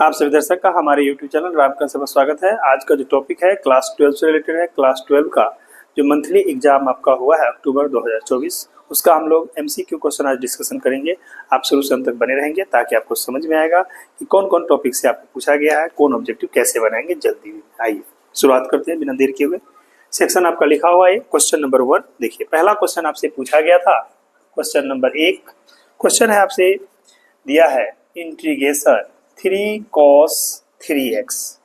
आप सभी दर्शक का हमारे YouTube चैनल राम का सबका स्वागत है। आज का जो टॉपिक है क्लास 12 से रिलेटेड है। क्लास 12 का जो मंथली एग्जाम आपका हुआ है अक्टूबर 2024, उसका हम लोग MCQ क्वेश्चन आज डिस्कशन करेंगे। आप शुरू से अंत तक बने रहेंगे ताकि आपको समझ में आएगा कि कौन कौन टॉपिक से आपको पूछा गया है, कौन ऑब्जेक्टिव कैसे बनाएंगे। जल्दी आइए शुरुआत करते हैं बिना देर किए हुए। सेक्शन आपका लिखा हुआ है क्वेश्चन नंबर 1। देखिए पहला क्वेश्चन आपसे पूछा गया था, क्वेश्चन नंबर 1 क्वेश्चन है आपसे दिया है इंटीग्रेशन 3 cos 3x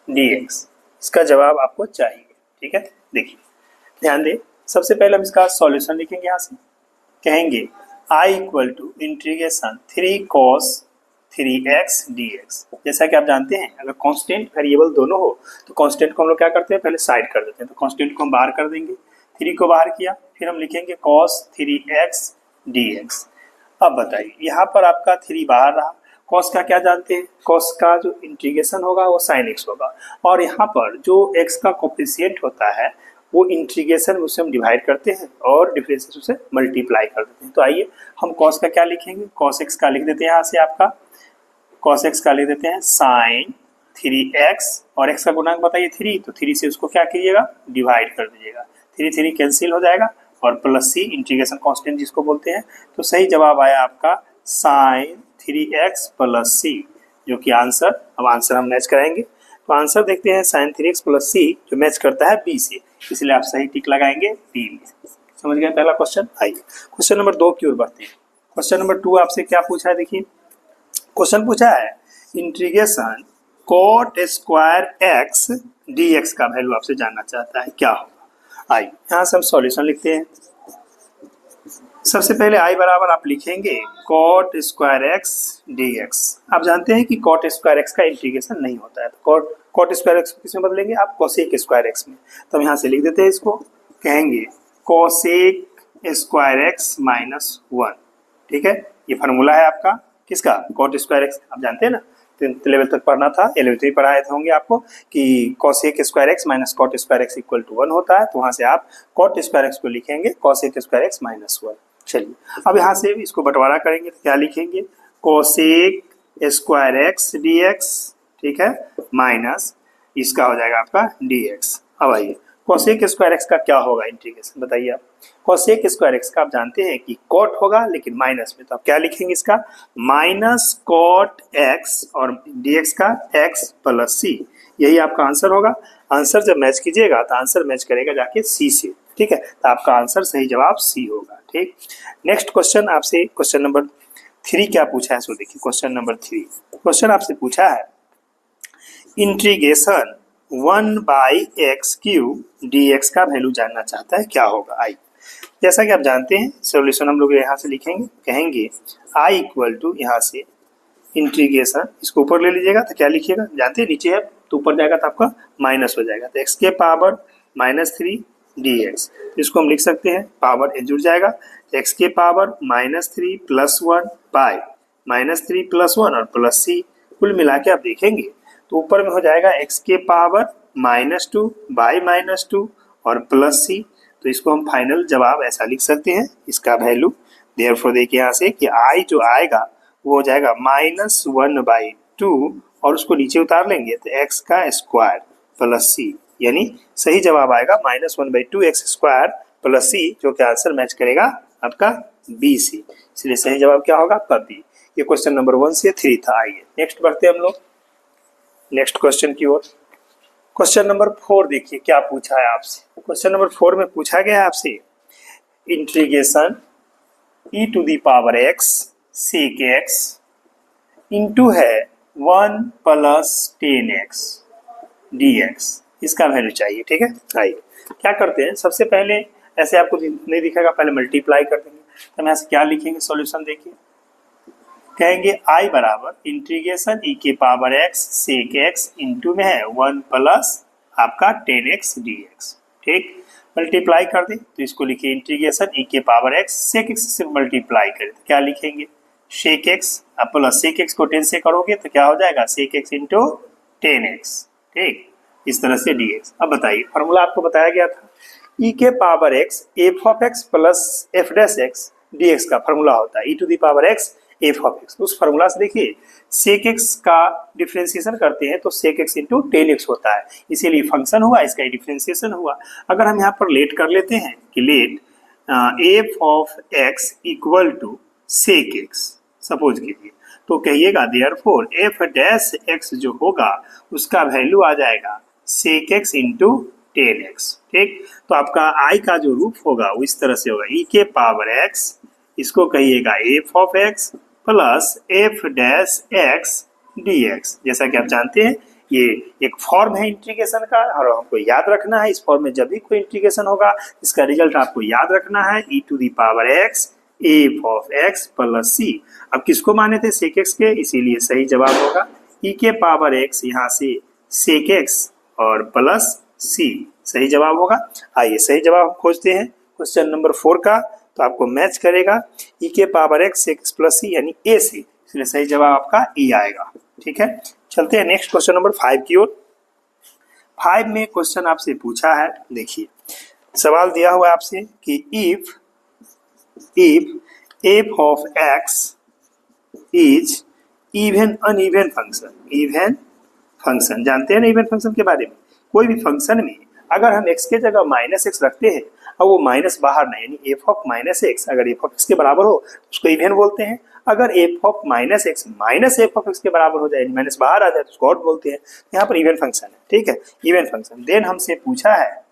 dx। इसका जवाब आपको चाहिए, ठीक है। देखिए ध्यान दें, सबसे पहले हम इसका सॉल्यूशन लिखेंगे। यहाँ से कहेंगे I equal to integration 3 cos 3x dx। जैसा कि आप जानते हैं अगर कांस्टेंट वेरिएबल दोनों हो तो कांस्टेंट को हम लोग क्या करते हैं, पहले साइड कर देते हैं। तो कांस्टेंट को हम बाहर कर देंगे, 3 को बाहर किया, फिर हम लिखेंगे cos 3x dx। अब बताइए यहाँ पर आपका 3 बाहर रहा, cos का क्या जानते हैं, cos का जो इंटीग्रेशन होगा वो sin x होगा, और यहाँ पर जो x का कोफिशिएंट होता है वो इंटीग्रेशन उससे हम डिवाइड करते हैं और डिफरेंशिएशन से मल्टीप्लाई कर देते हैं। तो आइए हम cos का क्या लिखेंगे, cos x का लिख देते हैं। यहाँ से आपका cos x का लिख देते हैं sin 3x, और x का गुणांक बताइए 3, तो 3 से उसको क्या कीजिएगा, डिवाइड कर दीजिएगा। 3 कैंसिल हो जाएगा और प्लस c इंटीग्रेशन कांस्टेंट जिसको बोलते हैं। तो सही जवाब आया आपका sin 3x प्लस c, जो कि आंसर, अब आंसर हम मैच कराएंगे। तो आंसर देखते हैं sin 3x प्लस c जो मैच करता है b से, इसलिए आप सही टिक लगाएंगे b में। समझ गए पहला क्वेश्चन। आइए क्वेश्चन नंबर 2 की ओर बढ़ते हैं। क्वेश्चन नंबर 2 आपसे क्या पूछा है, देखिए क्वेश्चन पूछा है integration cot square x dx का वैल्यू आपसे जानना चाहता है, क्या होगा। आइए यहाँ से हम सॉल्यूशन लिखते हैं। सबसे पहले i बराबर आप लिखेंगे cot स्क्वायर x dx। आप जानते हैं कि cot स्क्वायर x का इंटीग्रेशन नहीं होता है, तो cot स्क्वायर x किस में बदलेंगे आप, cosec स्क्वायर x में। तो हम यहाँ से लिख देते हैं, इसको कहेंगे cosec स्क्वायर x माइनस 1, ठीक है। ये फार्मूला है आपका किसका, cot स्क्वायर x। आप जानते हैं ना, 10th लेवल तक पढ़ना था, 11th में पढ़ाए होंगे आपको कि cosec square x minus cot square x equal to 1 होता है। तो वहाँ से आप cot स्क्वायर x को लिखेंगे cosec स्क्वायर x माइनस 1। चलिए अब यहाँ से इसको बंटवारा करेंगे तो क्या लिखेंगे, cosec स्क्वायर x dx, ठीक है, माइनस इसका हो जाएगा आपका dx। अब आइए cosec स्क्वायर x का क्या होगा इंटीग्रेशन, बताइए आप। cosec स्क्वायर x का आप जानते हैं कि cot होगा लेकिन माइनस में, तो आप क्या लिखेंगे इसका, माइनस cot x और dx का x प्लस c। यही आपका आंसर होगा। आंसर जब मैच कीजिएगा तो आंसर मैच करेगा जाके c से, ठीक है। तो आपका आंसर सही जवाब c होगा, ठीक। नेक्स्ट क्वेश्चन आपसे क्वेश्चन नंबर 3 क्या पूछा है, सो देखिए क्वेश्चन नंबर 3 क्वेश्चन आपसे पूछा है इंटीग्रेशन 1/x क्यूब dx का वैल्यू जानना चाहता है, क्या होगा। आई जैसा कि आप जानते हैं सॉल्यूशन हम लोग यहाँ से लिखेंगे, कहेंगे i इक्वल टू यहाँ से इंटीग्रेशन, इसको ऊपर ले लीजिएगा तो क्या लिखिएगा, जानते हैं नीचे है तो ऊपर जाएगा तो आपका माइनस हो जाएगा, तो x के पावर -3 dx। इसको हम लिख सकते हैं, पावर जुड़ जाएगा, x के पावर -3 प्लस 1 बाय -3 प्लस 1 और प्लस c, कुल मिला के आप देखेंगे तो ऊपर में हो जाएगा x के पावर -2 बाय -2 और प्लस c। तो इसको हम फाइनल जवाब ऐसा लिख सकते हैं, इसका वैल्यू। देयरफॉर देखिए यहाँ से कि i जो आएगा वो हो जाएगा -1/2 और उसको नीचे उतार लेंगे तो x का स्क्वायर प्लस c, यानी सही जवाब आएगा -1/2 x स्क्वायर प्लस c, जो कि आंसर मैच करेगा आपका b से। इसलिए सही जवाब क्या होगा आपका b। ये क्वेश्चन नंबर 1 से 3 था। आइए नेक्स्ट बढ़ते हैं हम लोग नेक्स्ट क्वेश्चन की ओर। क्वेश्चन नंबर 4 देखिए क्या पूछा है आपसे। क्वेश्चन नंबर 4 में पूछा गया है आपसे integration e⁻x sec x into है 1 प्लस 10x dx। इसका वैल्यू चाहिए, ठीक है। आइए क्या करते हैं, सबसे पहले ऐसे आपको नहीं दिखेगा, पहले मल्टीप्लाई कर देंगे। तो हम यहाँ से क्या लिखेंगे सॉल्यूशन, देखिए कहेंगे i बराबर integration e⁻x sec x into में है 1 प्लस आपका 10x dx, ठीक। मल्टीप्लाई कर दें तो इसको लिखिए इंटीग्रेशन e⁻x sec x से मल्टीप्लाई करें तो क्या लिखेंगे, sec x plus sec x को 10 से करोगे तो क्या हो जाएगा, sec x इंटू 10x, ठीक, इस तरह से dx। अब बताइए फॉर्मूला आपको बताया गया था e⁻x f(x) plus f' x dx का फॉर्मूला होता है e⁻x एफ ऑफ एक्स। उस फॉर्मूला से देखिए सेक एक्स का डिफरेंशिएशन करते हैं तो sec X into tan X होता है, इसीलिए फंक्शन हुआ, इसका डिफरेंशिएशन हुआ। अगर हम यहाँ पर लेट कर लेते हैं कि let F of x equal to sec X suppose कीजिए, तो कहिएगा देयरफॉर एफ डैश एक्स जो होगा उसका वैल्यू आ जाएगा sec X into tan X. ठीक, तो आपका आई का जो रूप होगा वो इस तरह से होगा ई के पावर एक्स, इसको कहिएगा F of x plus F dash x D x. जैसा कि आप जानते हैं ये एक फॉर्म है इंटीग्रेशन का और हमको याद रखना है, इस फॉर्म में जब भी कोई इंटीग्रेशन होगा इसका रिजल्ट आपको याद रखना है e to the power x f of x plus c. अब किसको माने थे सेक एक्स के, इसीलिए सही जवाब होगा ई के पावर एक्स यहाँ से सेक एक्स और प्लस सी सही जवाब होगा। आइए सही जवाब खोजते हैं क्वेश्चन नंबर 4 का, तो आपको मैच करेगा ई के पावर एक्स एक्स प्लस सी यानी ए से, इसलिए सही जवाब आपका ई आएगा। ठीक है, चलते हैं नेक्स्ट क्वेश्चन नंबर 5 की ओर। 5 में क्वेश्चन आपसे पूछा है, देखिए सवाल दिया हुआ है आपसे कि if F of x is even uneven function. Even function जानते हैं ना, इवन फंक्शन के बारे में, कोई भी फंक्शन में अगर हम x के जगह माइनस एक्स रखते हैं और वो माइनस बाहर नहीं, यानी एफ ऑफ माइनस एक्स अगर एफ ऑफ एक्स के बराबर हो उसको इवन बोलते हैं। अगर F of minus x minus F of x के बराबर हो जाए, माइनस बाहर आ जाए तो उसको ऑड बोलते हैं। यहाँ पर इवन फंक्शन है, ठीक है, इवन फंक्शन। देन हमसे पूछा है,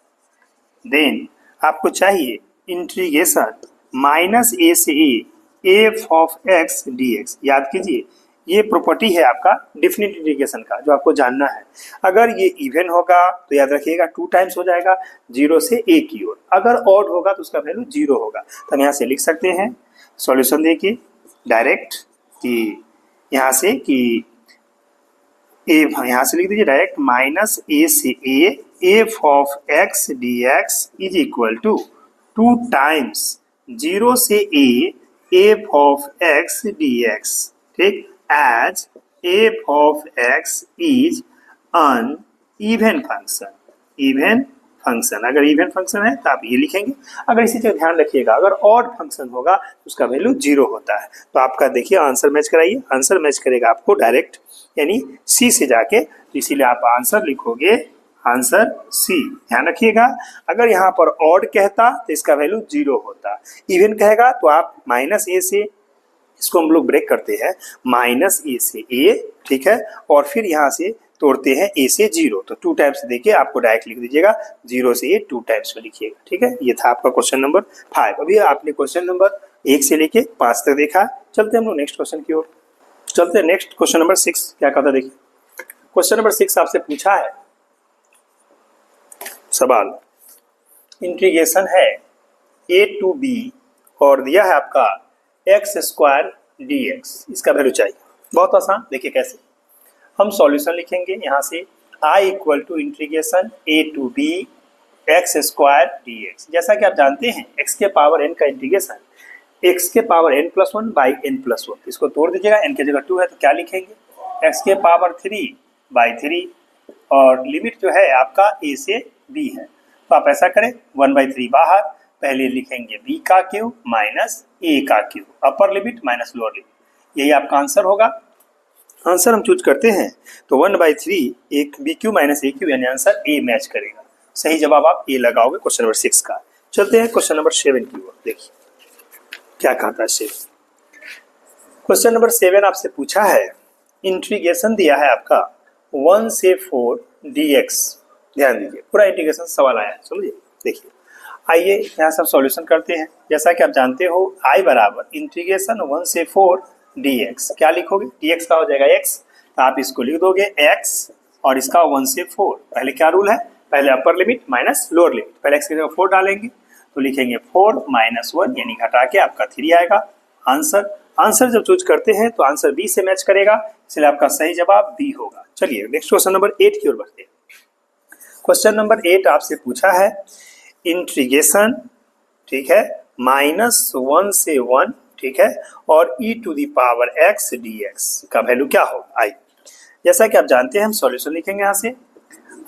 देन आपको चाहिए इंटीग्रेशन माइनस ए से A F of X D x. याद कीजिए ये प्रॉपर्टी है आपका डेफिनेट इंटीग्रेशन का जो आपको जानना है। अगर ये इवन होगा तो याद रखिएगा 2 टाइम्स हो जाएगा 0 से a की ओर, अगर ऑड होगा तो उसका वैल्यू 0 होगा। तो हम यहाँ से लिख सकते हैं सॉल्यूशन देखिए डायरेक्ट कि यहाँ से कि यहाँ से लिख दीजिए डायरेक्ट माइनस ए से A F of X D x is equal to 2 times 0 से a F of X D X. ठीक, as f of x is an even function। even function, अगर इवन फंक्शन है तो आप ये लिखेंगे। अगर इसी चीज ध्यान रखिएगा अगर ऑड फंक्शन होगा तो उसका वैल्यू 0 होता है। तो आपका देखिए आंसर मैच कराइए, आंसर मैच करेगा आपको डायरेक्ट यानी सी से जाके, तो इसीलिए आप आंसर लिखोगे आंसर सी। ध्यान रखिएगा अगर यहाँ पर ऑड कहता तो इसका वैल्यू 0 होता, इवन कहेगा तो आप माइनस ए से, इसको हम लोग ब्रेक करते हैं माइनस ए से ए, ठीक है, और फिर यहाँ से तोड़ते हैं ए से 0, तो 2 टाइम्स देके आपको डायरेक्ट लिख दीजिएगा 0 से ए 2 टाइम्स में लिखिएगा। ठीक है, ये था आपका क्वेश्चन नंबर 5। अभी आपने क्वेश्चन नंबर 1 से लेके 5 तक देखा, चलते हैं हम लोग नेक्स्ट क्वेश्चन की ओर। चलते हैं नेक्स्ट क्वेश्चन नंबर 6 क्या कहता देखिए। क्वेश्चन नंबर 6 आपसे पूछा है सवाल, इंटीग्रेशन है a to b और दिया है आपका एक्स स्क्वायर डी एक्स, इसका वैल्यू चाहिए। बहुत आसान, देखिए कैसे हम सॉल्यूशन लिखेंगे। यहाँ से i equal to integration a to b x square d x. जैसा कि आप जानते हैं x के पावर n का इंटीग्रेशन x के power n plus 1 by n plus 1, इसको तोड़ दीजिएगा, n की जगह 2 है तो क्या लिखेंगे x के पावर 3 बाई 3 और लिमिट जो है आपका a से b है, तो आप ऐसा करें 1/3 बाहर, पहले लिखेंगे b का क्यूब माइनस a का क्यूब, अपर लिमिट माइनस लोअर लिमिट, यही आपका आंसर होगा। आंसर हम चूज करते हैं तो 1/3 एक बी क्यू माइनस ए क्यू यानी आंसर ए मैच करेगा। सही जवाब आप ए लगाओगे क्वेश्चन नंबर 6 का। चलते हैं क्वेश्चन नंबर 7 की ओर, देखिए क्या कहता है 7। क्वेश्चन नंबर 7 आपसे पूछा है, इंटीग्रेशन दिया है आपका 1 से 4 dx। ध्यान दीजिए पूरा इंटीग्रेशन सवाल आया है, समझिए। देखिए आइए यहाँ सब सॉल्यूशन करते हैं। जैसा कि आप जानते हो i बराबर इंटीग्रेशन 1 से 4 dx, क्या लिखोगे dx का हो जाएगा x, तो आप इसको लिख दोगे x और इसका 1 से 4। पहले क्या रूल है, पहले upper limit minus lower limit, पहले x की जगह 4 डालेंगे तो लिखेंगे 4 माइनस 1 यानी घटा के आपका 3 आएगा आंसर। आंसर जब चूज करते हैं तो आंसर बी से मैच करेगा, इसलिए आपका सही जवाब बी होगा। चलिए नेक्स्ट क्वेश्चन नंबर 8 की ओर बढ़ते हैं। क्वेश्चन नंबर 8 आपसे पूछा है इंटीग्रेशन, ठीक है, -1 से 1, ठीक है, और e to the power x dx का वैल्यू क्या होगा i। जैसा कि आप जानते हैं हम सॉल्यूशन लिखेंगे यहाँ से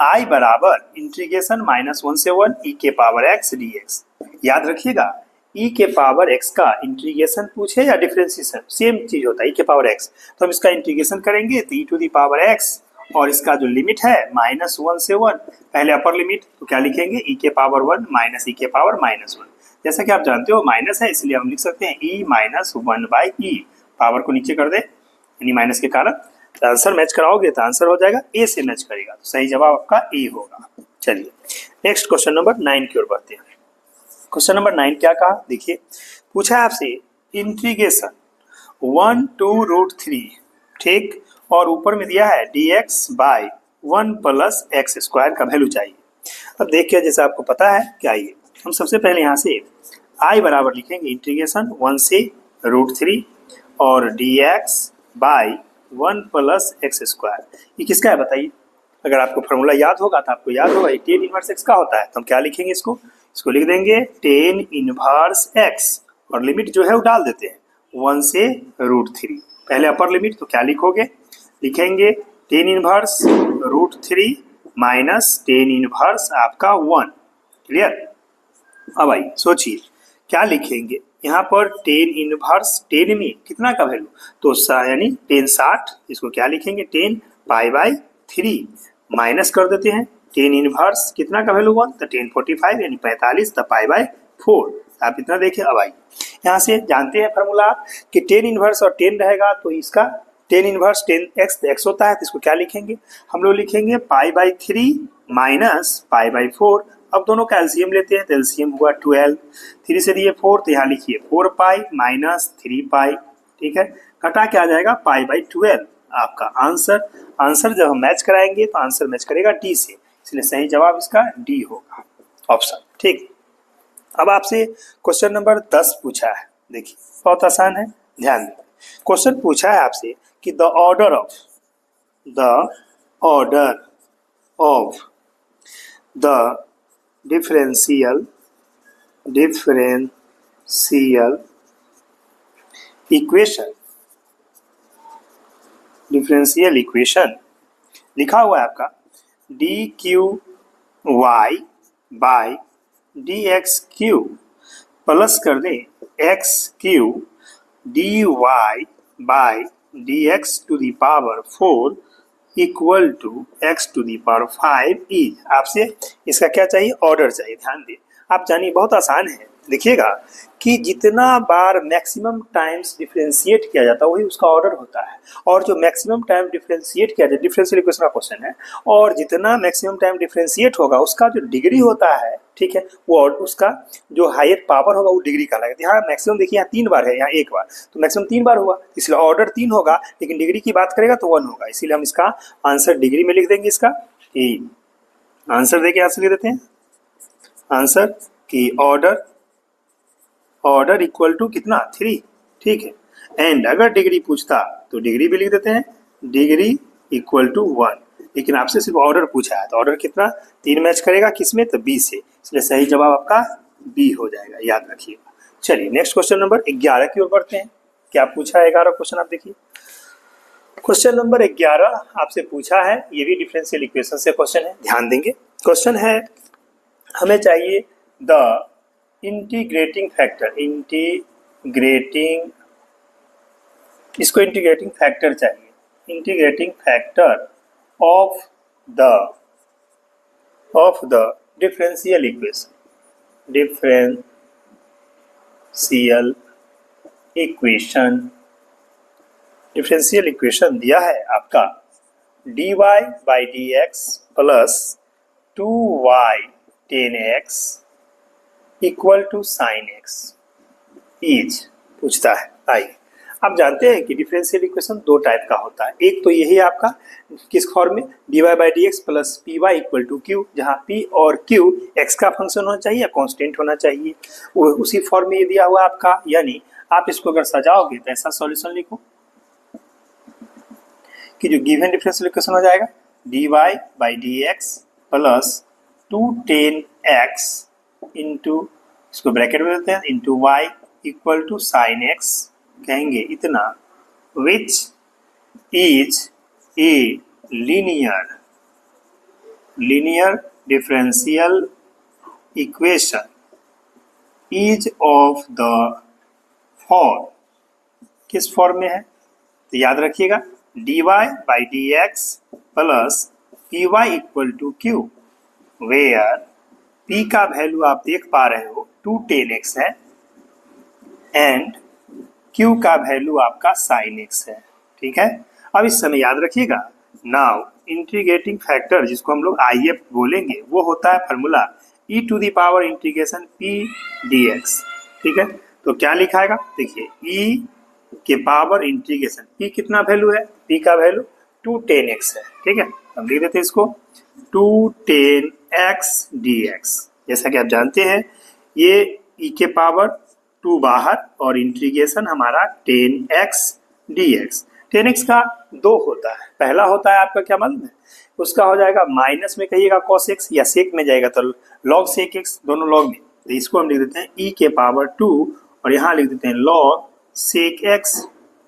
i बराबर इंटीग्रेशन -1 से 1 e के पावर x dx। याद रखिएगा ई के पावर एक्स का इंटीग्रेशन पूछे या डिफरेंशिएशन, सेम चीज होता है, ई के पावर एक्स, तो हम इसका इंटीग्रेशन करेंगे तो ई टू दी पावर एक्स, और इसका जो लिमिट है -1 से 1, पहले अपर लिमिट तो क्या लिखेंगे ई के पावर 1 माइनस ई के पावर -1, जैसा कि आप जानते हो माइनस है इसलिए हम लिख सकते हैं ई -1/e, पावर को नीचे कर दे यानी माइनस के कारण, तो आंसर मैच कराओगे तो आंसर हो जाएगा ए से मैच करेगा, तो सही जवाब आपका ए होगा। चलिए नेक्स्ट क्वेश्चन नंबर 9 की ओर बढ़ते हैं। क्वेश्चन नंबर 9 क्या कहा देखिए, पूछा है आपसे इंटीग्रेशन 1 to √3, ठीक, और ऊपर में दिया है dx by 1 plus x square का वैल्यू चाहिए। अब देखिए जैसे आपको पता है क्या, ये हम सबसे पहले यहाँ से i बराबर लिखेंगे इंटीग्रेशन 1 से √3 और dx by 1 plus x square, ये किसका है बताइए। अगर आपको फॉर्मूला याद होगा तो आपको याद होगा tan इनवर्स x का होता है, तो हम क्या लिखेंगे इसको लिख देंगे tan इनवर्स x, और लिमिट जो है वो डाल देते हैं 1 से √3, पहले अपर लिमिट तो क्या लिखेंगे tan inverse √3 minus tan inverse आपका 1, क्लियर। अब आइए सोचिए क्या लिखेंगे यहाँ पर, tan इनवर्स tan में कितना का वैल्यू तो यानी tan 60, इसको क्या लिखेंगे tan π/3 माइनस कर देते हैं tan इनवर्स कितना का वैल्यू 1 तो tan 45 यानी 45 तो π/4, आप इतना देखिए। अब आइए यहाँ से जानते हैं फार्मूला कि tan इनवर्स और tan रहेगा तो इसका tan इनवर्स tan x तो x होता है, तो इसको क्या लिखेंगे हम लोग लिखेंगे π/3 माइनस π/4। अब दोनों का एलसीएम लेते हैं तो एलसीएम हुआ 12, 3 से दिए 4 तो यहाँ लिखिए 4π माइनस 3π, ठीक है, घटा के आ जाएगा π/12 आपका आंसर जब हम मैच कराएंगे तो आंसर मैच करेगा डी से, इसलिए सही जवाब इसका डी होगा ऑप्शन, ठीक। अब आपसे क्वेश्चन नंबर 10 पूछा है, देखिए बहुत आसान है, ध्यान दें। क्वेश्चन पूछा है आपसे कि the order of the differential equation लिखा हुआ है आपका dqy बाई dx³ प्लस कर दें x³ dy by dx to the power 4 equal to x to the power 5 is, आपसे इसका क्या चाहिए ऑर्डर चाहिए। ध्यान दें, आप जानिए बहुत आसान है, देखिएगा कि जितना बार मैक्सिमम टाइम्स डिफरेंशिएट किया जाता है वही उसका ऑर्डर होता है, और जो मैक्सिमम टाइम डिफरेंशिएट किया जाए, डिफरेंशियल इक्वेशन का क्वेश्चन है, और जितना मैक्सिमम टाइम डिफरेंशिएट होगा उसका जो डिग्री होता है, ठीक है, वो उसका जो हायर पावर होगा वो डिग्री का लगेगा। यहाँ मैक्सिमम देखिए यहाँ 3 बार है, यहाँ 1 बार, तो मैक्सिमम 3 बार हुआ, इसलिए ऑर्डर 3 होगा, लेकिन डिग्री की बात करेगा तो 1 होगा, इसीलिए हम इसका आंसर डिग्री में लिख देंगे। इसका आंसर देखिए यहाँ से लिख देते हैं आंसर की ऑर्डर इक्वल टू कितना 3, ठीक है, एंड अगर डिग्री पूछता तो डिग्री भी लिख देते हैं डिग्री इक्वल टू 1, लेकिन आपसे सिर्फ ऑर्डर पूछा है तो ऑर्डर कितना 3 मैच करेगा किसमें तो बी से, इसलिए सही जवाब आपका बी हो जाएगा, याद रखिएगा। चलिए नेक्स्ट क्वेश्चन नंबर 11 की ओर बढ़ते हैं। क्या पूछा है 11 क्वेश्चन, आप देखिए क्वेश्चन नंबर 11 आपसे पूछा है, ये भी डिफरेंशियल इक्वेशन से क्वेश्चन है, ध्यान देंगे। क्वेश्चन है हमें चाहिए द इंटीग्रेटिंग फैक्टर चाहिए, integrating factor of the differential equation दिया है आपका dy by dx plus 2y tan x equal to sine x is पूछता है। आइए आप जानते हैं कि डिफरेंशियल इक्वेशन 2 टाइप का होता है, एक तो यही आपका किस फॉर्म में dy by dx plus py equal to q, जहाँ p और q x का फंक्शन होना चाहिए या कांस्टेंट होना चाहिए, वो उसी फॉर्म में ये दिया हुआ आपका, यानी आप इसको अगर सजाओगे तो ऐसा सॉल्यूशन लिखो कि जो गिवन डिफरेंशियल इक्वेशन हो जाएगा dy by dx plus 2 tan x into, इसको ब्रैकेट में देते हैं, into y equal to sine x, कहेंगे इतना, which is a linear differential equation is of the form, किस फॉर्म में है तो याद रखिएगा dy by d x plus p y equal to q, where p का वैल्यू आप देख पा रहे हो 2tan x है एंड q का वैल्यू आपका sin x है। ठीक है, अब इस समय याद रखिएगा नाउ इंटीग्रेटिंग फैक्टर जिसको हम लोग IF बोलेंगे वो होता है formula e to the power integration p dx। ठीक है, तो क्या लिखाएगा देखिए e के पावर इंटीग्रेशन p कितना वैल्यू है, p का वैल्यू 2tan x है। ठीक है, हम लिख देते हैं इसको 2tan x dx। जैसा कि आप जानते हैं ये e के पावर 2 बाहर और इंटीग्रेशन हमारा tan x dx। tan x का 2 होता है, पहला होता है आपका क्या मालूम है, उसका हो जाएगा माइनस में कहिएगा cos x या सेक में जाएगा तो log sec x, दोनों log में, तो इसको हम लिख देते हैं e के पावर 2 और यहाँ लिख देते हैं log sec x।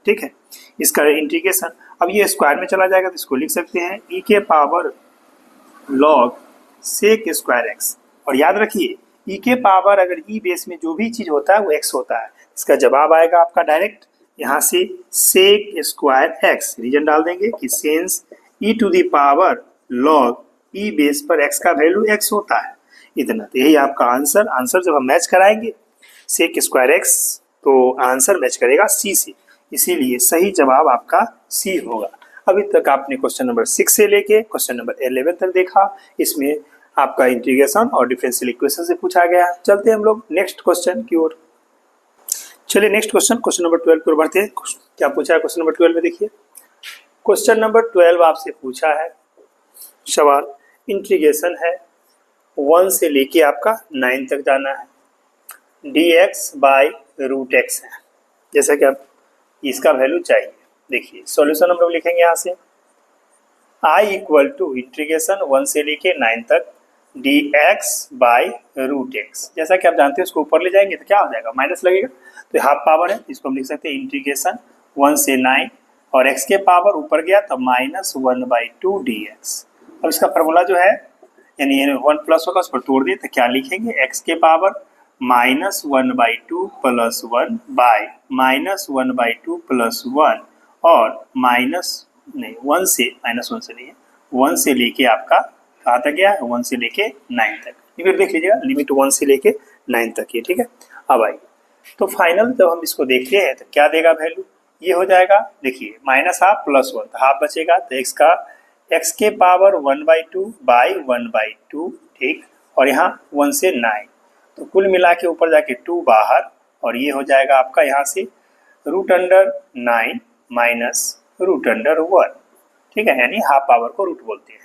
ठीक है, इसका इंटीग्रेशन अब ये स्क्वायर में चला जाएगा तो इसको लिख सकते हैं e के power log sec square x। और याद रखिए e के पावर अगर e बेस में जो भी चीज होता है वो x होता है, इसका जवाब आएगा आपका डायरेक्ट यहाँ से sec स्क्वायर x, रीजन डाल देंगे कि since e to the power log e base पर x का वैल्यू x होता है, इतना। तो यही आपका आंसर जब हम मैच कराएंगे sec स्क्वायर x तो आंसर मैच करेगा C से, इसीलिए सही जवाब आपका C होगा। अभी तक आपने क्वेश्चन नंबर 6 से लेके क्वेश्चन नंबर 11 तक देखा, इसमें आपका इंटीग्रेशन और डिफरेंशियल इक्वेशन से पूछा गया। चलते हैं हम लोग नेक्स्ट क्वेश्चन की ओर। चलिए नेक्स्ट क्वेश्चन नंबर 12 की ओर बढ़ते हैं। क्या पूछा है क्वेश्चन नंबर 12 में, देखिए क्वेश्चन नंबर 12 आपसे पूछा है सवाल, इंटीग्रेशन है 1 से लेके आपका 9 तक जाना है, dx बाई रूट एक्स है। जैसा कि आप इसका वैल्यू चाहिए, देखिए सॉल्यूशन हम लोग लिखेंगे यहाँ से i इक्वल टू इंटीग्रेशन 1 से लेके 9 तक dx बाई रूट एक्स। जैसा कि आप जानते हैं उसको ऊपर ले जाएंगे तो क्या हो जाएगा, माइनस लगेगा, तो हाफ पावर है, इसको हम लिख सकते हैं इंटीग्रेशन 1 से 9 और x के पावर ऊपर गया तो -1/2 dx। अब इसका फार्मूला जो है यानी 1 प्लस होगा उस पर तोड़ दिए तो क्या लिखेंगे, x के पावर -1/2 प्लस 1 बाई -1/2 प्लस 1 और -1 से नहीं है 1 से लेके आपका कहाँ तक गया है, 1 से लेके 9 तक। फिर देख लीजिएगा लिमिट 1 से लेके 9 तक है। ठीक है, अब आइए तो फाइनल जब हम इसको देखते हैं तो क्या देगा वैल्यू, ये हो जाएगा देखिए -हाफ प्लस 1 तो हाफ बचेगा, तो x के पावर 1/2 बाई 1/2। ठीक, और यहाँ 1 से 9 तो कुल मिला के ऊपर जाके 2 बाहर और ये हो जाएगा आपका यहाँ से √9 माइनस √1। ठीक है, यानी हाफ पावर को रूट बोलते हैं।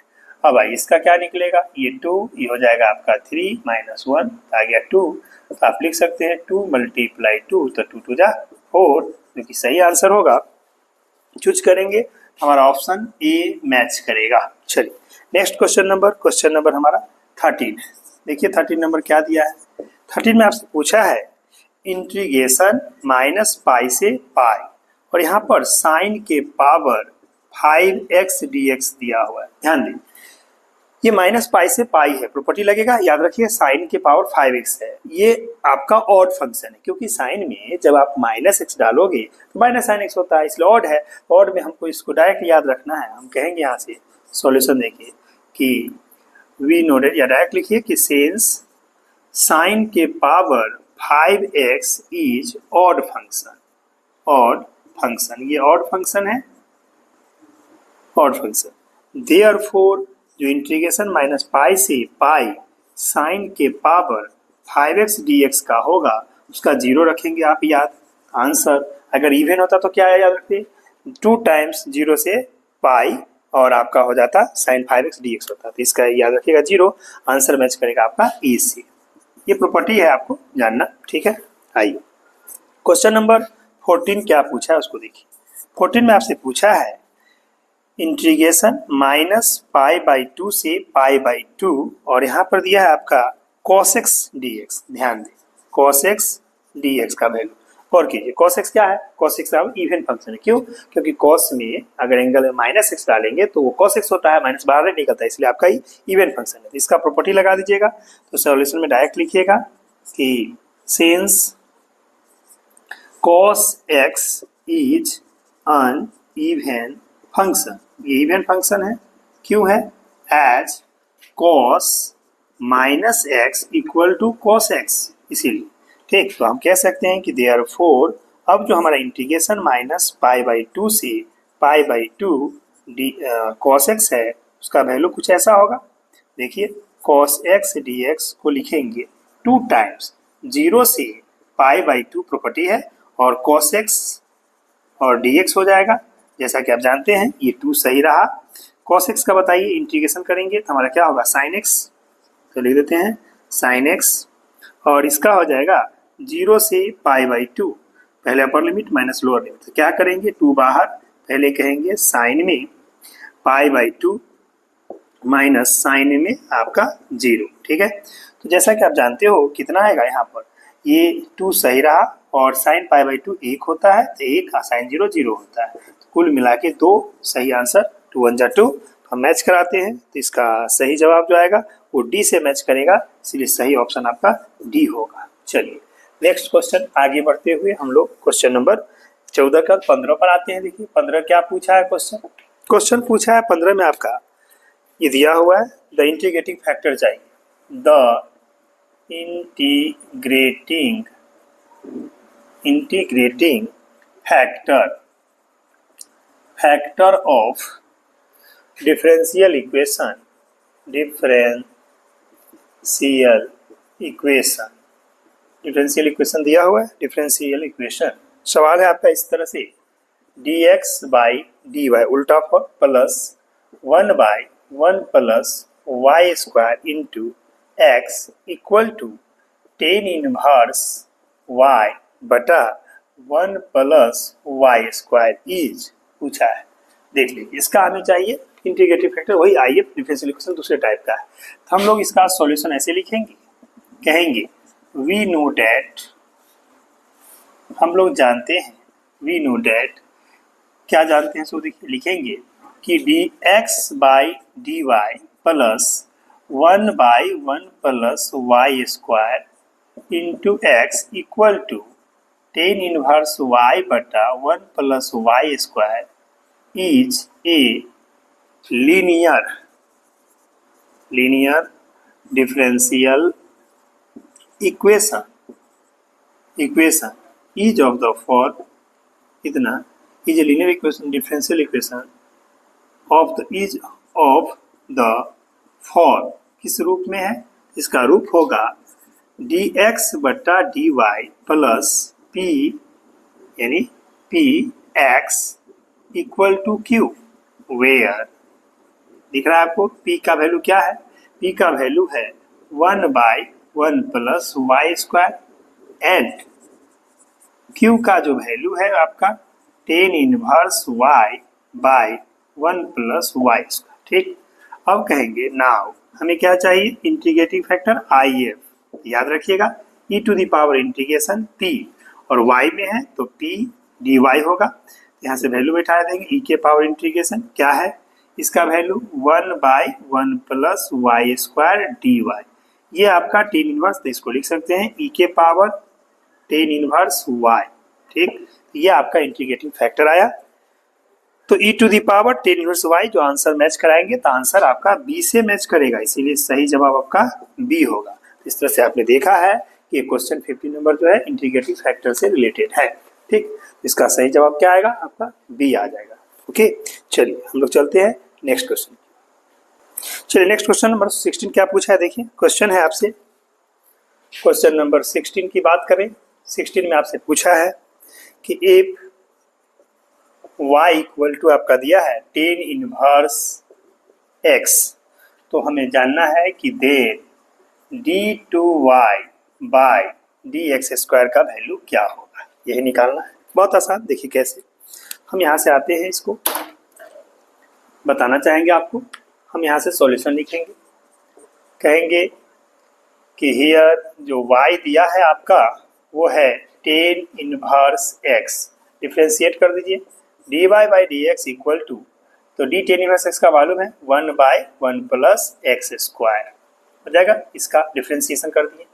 अब भाई इसका क्या निकलेगा, ये 2, ये हो जाएगा आपका 3 माइनस 1 आ गया 2, तो आप लिख सकते हैं 2 मल्टीप्लाई 2 तो 2 2 जा 4, जो कि सही आंसर होगा। चूज करेंगे हमारा ऑप्शन ए मैच करेगा। चलिए नेक्स्ट क्वेश्चन नंबर हमारा 13 है। देखिए 13 नंबर क्या दिया है, 13 में आपसे पूछा है इंटीग्रेशन -π से पाई और यहाँ पर साइन के पावर 5x dx दिया हुआ है। ध्यान दें ये -π से पाई है, प्रॉपर्टी लगेगा, याद रखिए साइन के पावर 5x है, ये आपका ऑड फंक्शन है क्योंकि साइन में जब आप -x डालोगे तो -sin x होता है, इसलिए ऑड है। ऑड में हमको इसको डायरेक्ट याद रखना है, हम कहेंगे यहाँ से सॉल्यूशन देखिए कि वी नोटेड या डायरेक्ट लिखिए कि सिंस साइन के power 5x is odd function, ये ऑड फंक्शन है, ऑड फंक्शन। देयरफॉर जो इंटीग्रेशन -π से पाई साइन के पावर 5x dx का होगा उसका 0 रखेंगे आप याद। आंसर अगर इवन होता तो क्या है याद रखिए 2 टाइम्स 0 से पाई और आपका हो जाता साइन 5x dx होता, तो इसका याद रखिएगा 0। आंसर मैच करेगा आपका ई से, ये प्रॉपर्टी है आपको जानना। ठीक है, आइए क्वेश्चन नंबर 14 क्या पूछा है उसको देखिए। 14 में आपसे पूछा है इंटीग्रेशन -π/2 से π/2 और यहाँ पर दिया है आपका cos x dx। ध्यान दें cos x dx का वैल्यू और कीजिए cos x क्या है, cos x का इवन फंक्शन है, क्यों, क्योंकि cos में अगर एंगल में -x डालेंगे तो वो cos x होता है, माइनस बाहर नहीं निकलता है, इसलिए आपका ही इवन फंक्शन है। इसका प्रॉपर्टी लगा दीजिएगा, तो सॉल्यूशन में डायरेक्ट लिखिएगा कि since cos x is an even function, ये इवन फंक्शन है, क्यों है? As cos minus x equal to cos x, इसीलिए। ठीक, तो हम कह सकते हैं कि देयरफॉर अब जो हमारा integration minus pi by two से pi by two d cos x है, उसका वैल्यू कुछ ऐसा होगा। देखिए cos x dx को लिखेंगे 2 टाइम्स 0 से पाई बाई टू प्रॉपर्टी है और cos x और dx हो जाएगा। जैसा कि आप जानते हैं ये 2 सही रहा। cos x का बताइए, इंटीग्रेशन करेंगे तो हमारा क्या होगा? sin x, तो लिख देते हैं sin x, और इसका हो जाएगा 0 से पाई बाई टू, पहले upper limit minus lower limit, तो क्या करेंगे? 2 बाहर, पहले कहेंगे साइन में pi by two minus sine में आपका 0। ठीक है, तो जैसा कि आप जानते हो कितना आएगा यहाँ पर, ये 2 सही रहा और साइन पाई बाई टू 1 होता है, तो 1 साइन 0 0 होता है, तो कुल मिला के 2 सही आंसर, 2 1 जा 2, हम मैच कराते हैं तो इसका सही जवाब जो आएगा वो डी से मैच करेगा, इसलिए सही ऑप्शन आपका डी होगा। चलिए नेक्स्ट क्वेश्चन आगे बढ़ते हुए हम लोग क्वेश्चन नंबर 14 का 15 पर आते हैं। देखिए 15 क्या पूछा है क्वेश्चन पूछा है 15 में आपका ये दिया हुआ है, द इंटीग्रेटिंग फैक्टर चाहिए। The integrating factor of differential equation दिया हुआ है। डिफरेंशियल इक्वेशन सवाल है आपका इस तरह से, dx बाई dy उल्टा for plus 1 by 1 plus y square into x equal to tan inverse y बटा 1 प्लस वाई स्क्वायर इज पूछा है। देख लीजिए, इसका हमें चाहिए इंटीग्रेटिव फैक्टर, वही आई एफ डिफरेंशियल इक्वेशन दूसरे टाइप का है, तो हम लोग इसका सॉल्यूशन ऐसे लिखेंगे, कहेंगे वी नो डैट, हम लोग जानते हैं, वी नो डैट, क्या जानते हैं? सो देखिए लिखेंगे कि d x by d y plus 1 by 1 plus y square into x equal to tan inverse y बटा 1 plus y square is a linear differential equation is of the for इतना is a linear equation differential equation of the for किस रूप में है? इसका रूप होगा d x बटा डी वाई प्लस पी यानी p x equal to q, where दिख रहा है आपको p का वैल्यू क्या है? p का वैल्यू है 1 by 1 plus y square and q का जो वैल्यू है आपका tan inverse y by 1 plus y square. ठीक, अब कहेंगे नाउ हमें क्या चाहिए? इंटीग्रेटिंग फैक्टर आई एफ, याद रखिएगा e to the power integration p, और y में है तो p dy होगा, यहाँ से वैल्यू बैठा देंगे e के पावर इंटीग्रेशन क्या है? इसका value 1 by 1 plus y square d y, ये आपका टेन इनवर्स, तो इसको लिख सकते हैं e के पावर टेन इनवर्स y। ठीक, ये आपका इंटीग्रेटिंग फैक्टर आया, तो e to the power tan inverse y जो आंसर मैच कराएंगे तो आंसर आपका b से मैच करेगा, इसीलिए सही जवाब आपका b होगा। इस तरह से आपने देखा है कि ये क्वेश्चन 15 नंबर जो है इंटीग्रेटिंग फैक्टर से रिलेटेड है। ठीक, इसका सही जवाब क्या आएगा? आपका b आ जाएगा। ओके, चलिए हम लोग चलते हैं नेक्स्ट क्वेश्चन। चलिए नेक्स्ट क्वेश्चन नंबर 16 क्या पूछा है, देखिए क्वेश्चन है आपसे, क्वेश्चन नंबर 16 की बात करें। 16 में आपसे पूछा है कि इफ y इक्वल टू आपका दिया है टेन इनवर्स x, तो हमें जानना है कि देर d2y बाई dx स्क्वायर का वैल्यू क्या होगा, यही निकालना है। बहुत आसान, देखिए कैसे। हम यहाँ से आते हैं, इसको बताना चाहेंगे आपको, हम यहाँ से सॉल्यूशन लिखेंगे, कहेंगे कि हियर जो y दिया है आपका वो है टेन इनवर्स x, डिफ्रेंशिएट कर दीजिए dy by dx equal to, तो d टेन इनवर्स x का मालूम है 1 बाई 1 प्लस एक्स स्क्वायर हो जाएगा, इसका डिफ्रेंशिएशन कर दिए।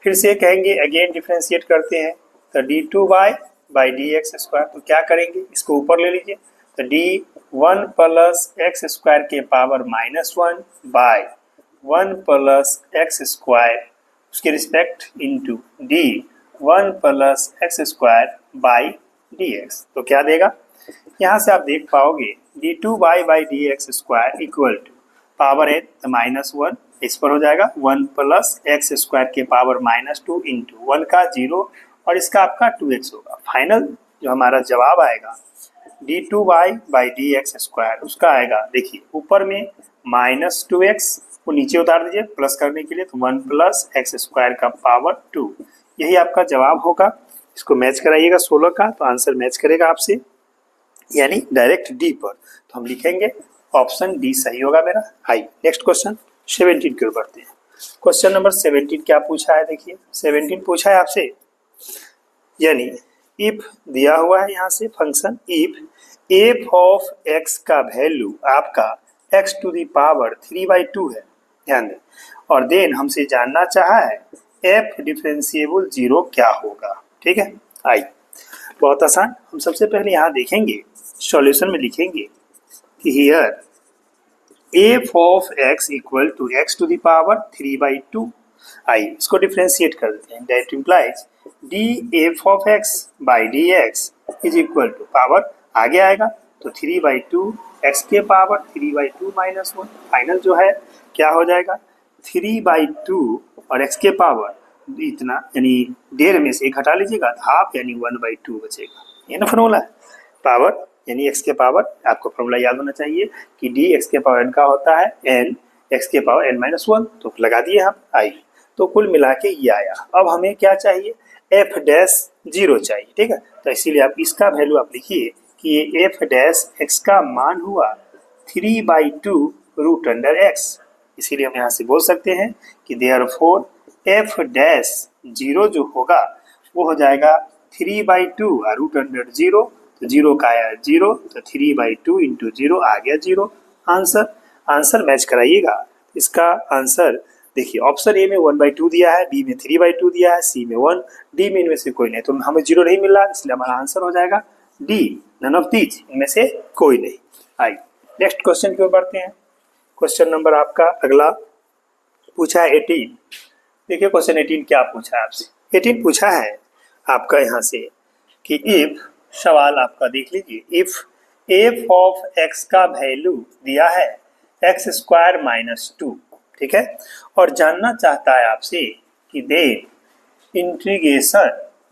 फिर से कहेंगे अगेन डिफ्रेंशिएट करते हैं, तो d2y by d x square, तो क्या करेंगे इसको ऊपर ले लीजिए, तो d1 प्लस एक्स स्क्वायर के power -1 by 1 plus x square उसके respect into d1 plus x square by d x. तो क्या देगा, यहाँ से आप देख पाओगे d2y by d x square equal to power है तो -1, इस पर हो जाएगा 1 प्लस एक्स स्क्वायर के पावर -2 इंटू 1 का 0 और इसका आपका 2x होगा। फाइनल जो हमारा जवाब आएगा d2y by d x square उसका आएगा, देखिए ऊपर में -2x को नीचे उतार दीजिए प्लस करने के लिए, तो 1 प्लस एक्स स्क्वायर का पावर 2, यही आपका जवाब होगा। इसको मैच कराइएगा 16 का, तो आंसर मैच करेगा आपसे, यानी डायरेक्ट डी पर, तो हम लिखेंगे ऑप्शन डी सही होगा मेरा। हाई नेक्स्ट क्वेश्चन 17 की ओर बढ़ते हैं। क्वेश्चन नंबर 17 क्या पूछा है, देखिए 17 पूछा है आपसे, यानी इफ दिया हुआ है यहाँ से function if F of x का वैल्यू आपका x टू दी पावर 3/2 है, ध्यान दें, और देन हमसे जानना चाहा है f डिफरेंशिएबल 0 क्या होगा। ठीक है, आई बहुत आसान, हम सबसे पहले यहाँ देखेंगे सॉल्यूशन में लिखेंगे कि here f of x equal to x to the power 3/2, I इसको डिफरेंशिएट कर देते हैं, that implies d f of x by d x is equal to power आगे आएगा तो 3/2 एक्स के पावर 3/2 -1, फाइनल जो है क्या हो जाएगा 3/2 और एक्स के पावर इतना, यानी डेढ़ में से एक हटा लीजिएगा तो हाफ यानी 1/2 बचेगा, ये ना फॉर्मूला है। पावर यानी एक्स के पावर, आपको फॉर्मूला याद होना चाहिए कि डी एक्स के पावर एन का होता है एन एक्स के पावर n-1, तो लगा दिए हम आई, तो कुल मिला के ये आया। अब हमें क्या चाहिए, एफ डैश 0 चाहिए, ठीक है, तो इसीलिए आप इसका वैल्यू आप लिखिए कि ये एफ डैश एक्स का मान हुआ 3/2 रूट अंडर एक्स, इसीलिए हम यहाँ से बोल सकते हैं कि देयरफॉर एफ डैश 0 जो होगा वो हो जाएगा 3/2 रूट अंडर 0, तो 0 का आया 0, तो 3/2 इंटू 0 आ गया 0। आंसर मैच कराइएगा, इसका आंसर देखिए ऑप्शन ए में 1/2 दिया है, बी में 3/2 दिया है, सी में 1, डी में इनमें से कोई नहीं, तो हमें 0 नहीं मिल रहा, इसलिए हमारा आंसर हो जाएगा डी, नन ऑफ दीज, इनमें से कोई नहीं। आई नेक्स्ट क्वेश्चन की ओर बढ़ते हैं। क्वेश्चन नंबर आपका अगला पूछा है 18, देखिए क्वेश्चन 18 क्या पूछा है आपसे, 18 पूछा है आपका यहाँ से कि इफ, सवाल आपका देख लीजिए, इफ एफ ऑफ एक्स का वैल्यू दिया है एक्स स्क्वायर -2, ठीक है, और जानना चाहता है आपसे कि देन इंटीग्रेशन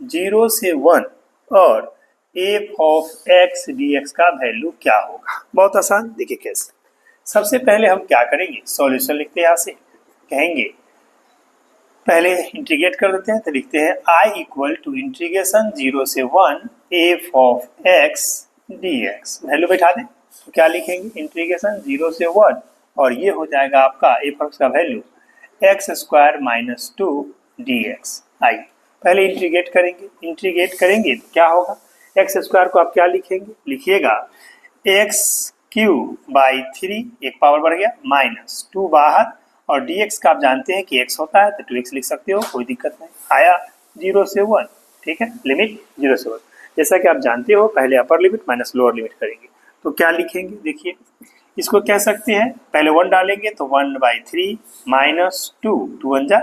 0 से 1 और F of X D x का वैल्यू क्या होगा। बहुत आसान, देखिए कैसे, सबसे पहले हम क्या करेंगे, सॉल्यूशन लिखते हैं, यहाँ से कहेंगे पहले इंटीग्रेट कर देते हैं, तो लिखते हैं i इक्वल टू इंटीग्रेशन 0 से 1 F of X D x, value बैठा दें, तो क्या लिखेंगे इंटीग्रेशन 0 से 1 और ये हो जाएगा आपका एफ एक्स का value x square -2 d x. I पहले इंटीग्रेट करेंगे तो क्या होगा, एक्स स्क्वायर को आप क्या लिखेंगे, लिखिएगा एक्स क्यूब बाई 3, एक पावर बढ़ गया, -2 बाहर, और dx का आप जानते हैं कि x होता है तो 2x लिख सकते हो, कोई दिक्कत नहीं, आया 0 से 1, ठीक है, लिमिट 0 से 1, जैसा कि आप जानते हो पहले upper limit minus lower limit करेंगे, तो क्या लिखेंगे, देखिए इसको कह सकते हैं पहले 1 डालेंगे तो 1/3 -2, 2 1 जा,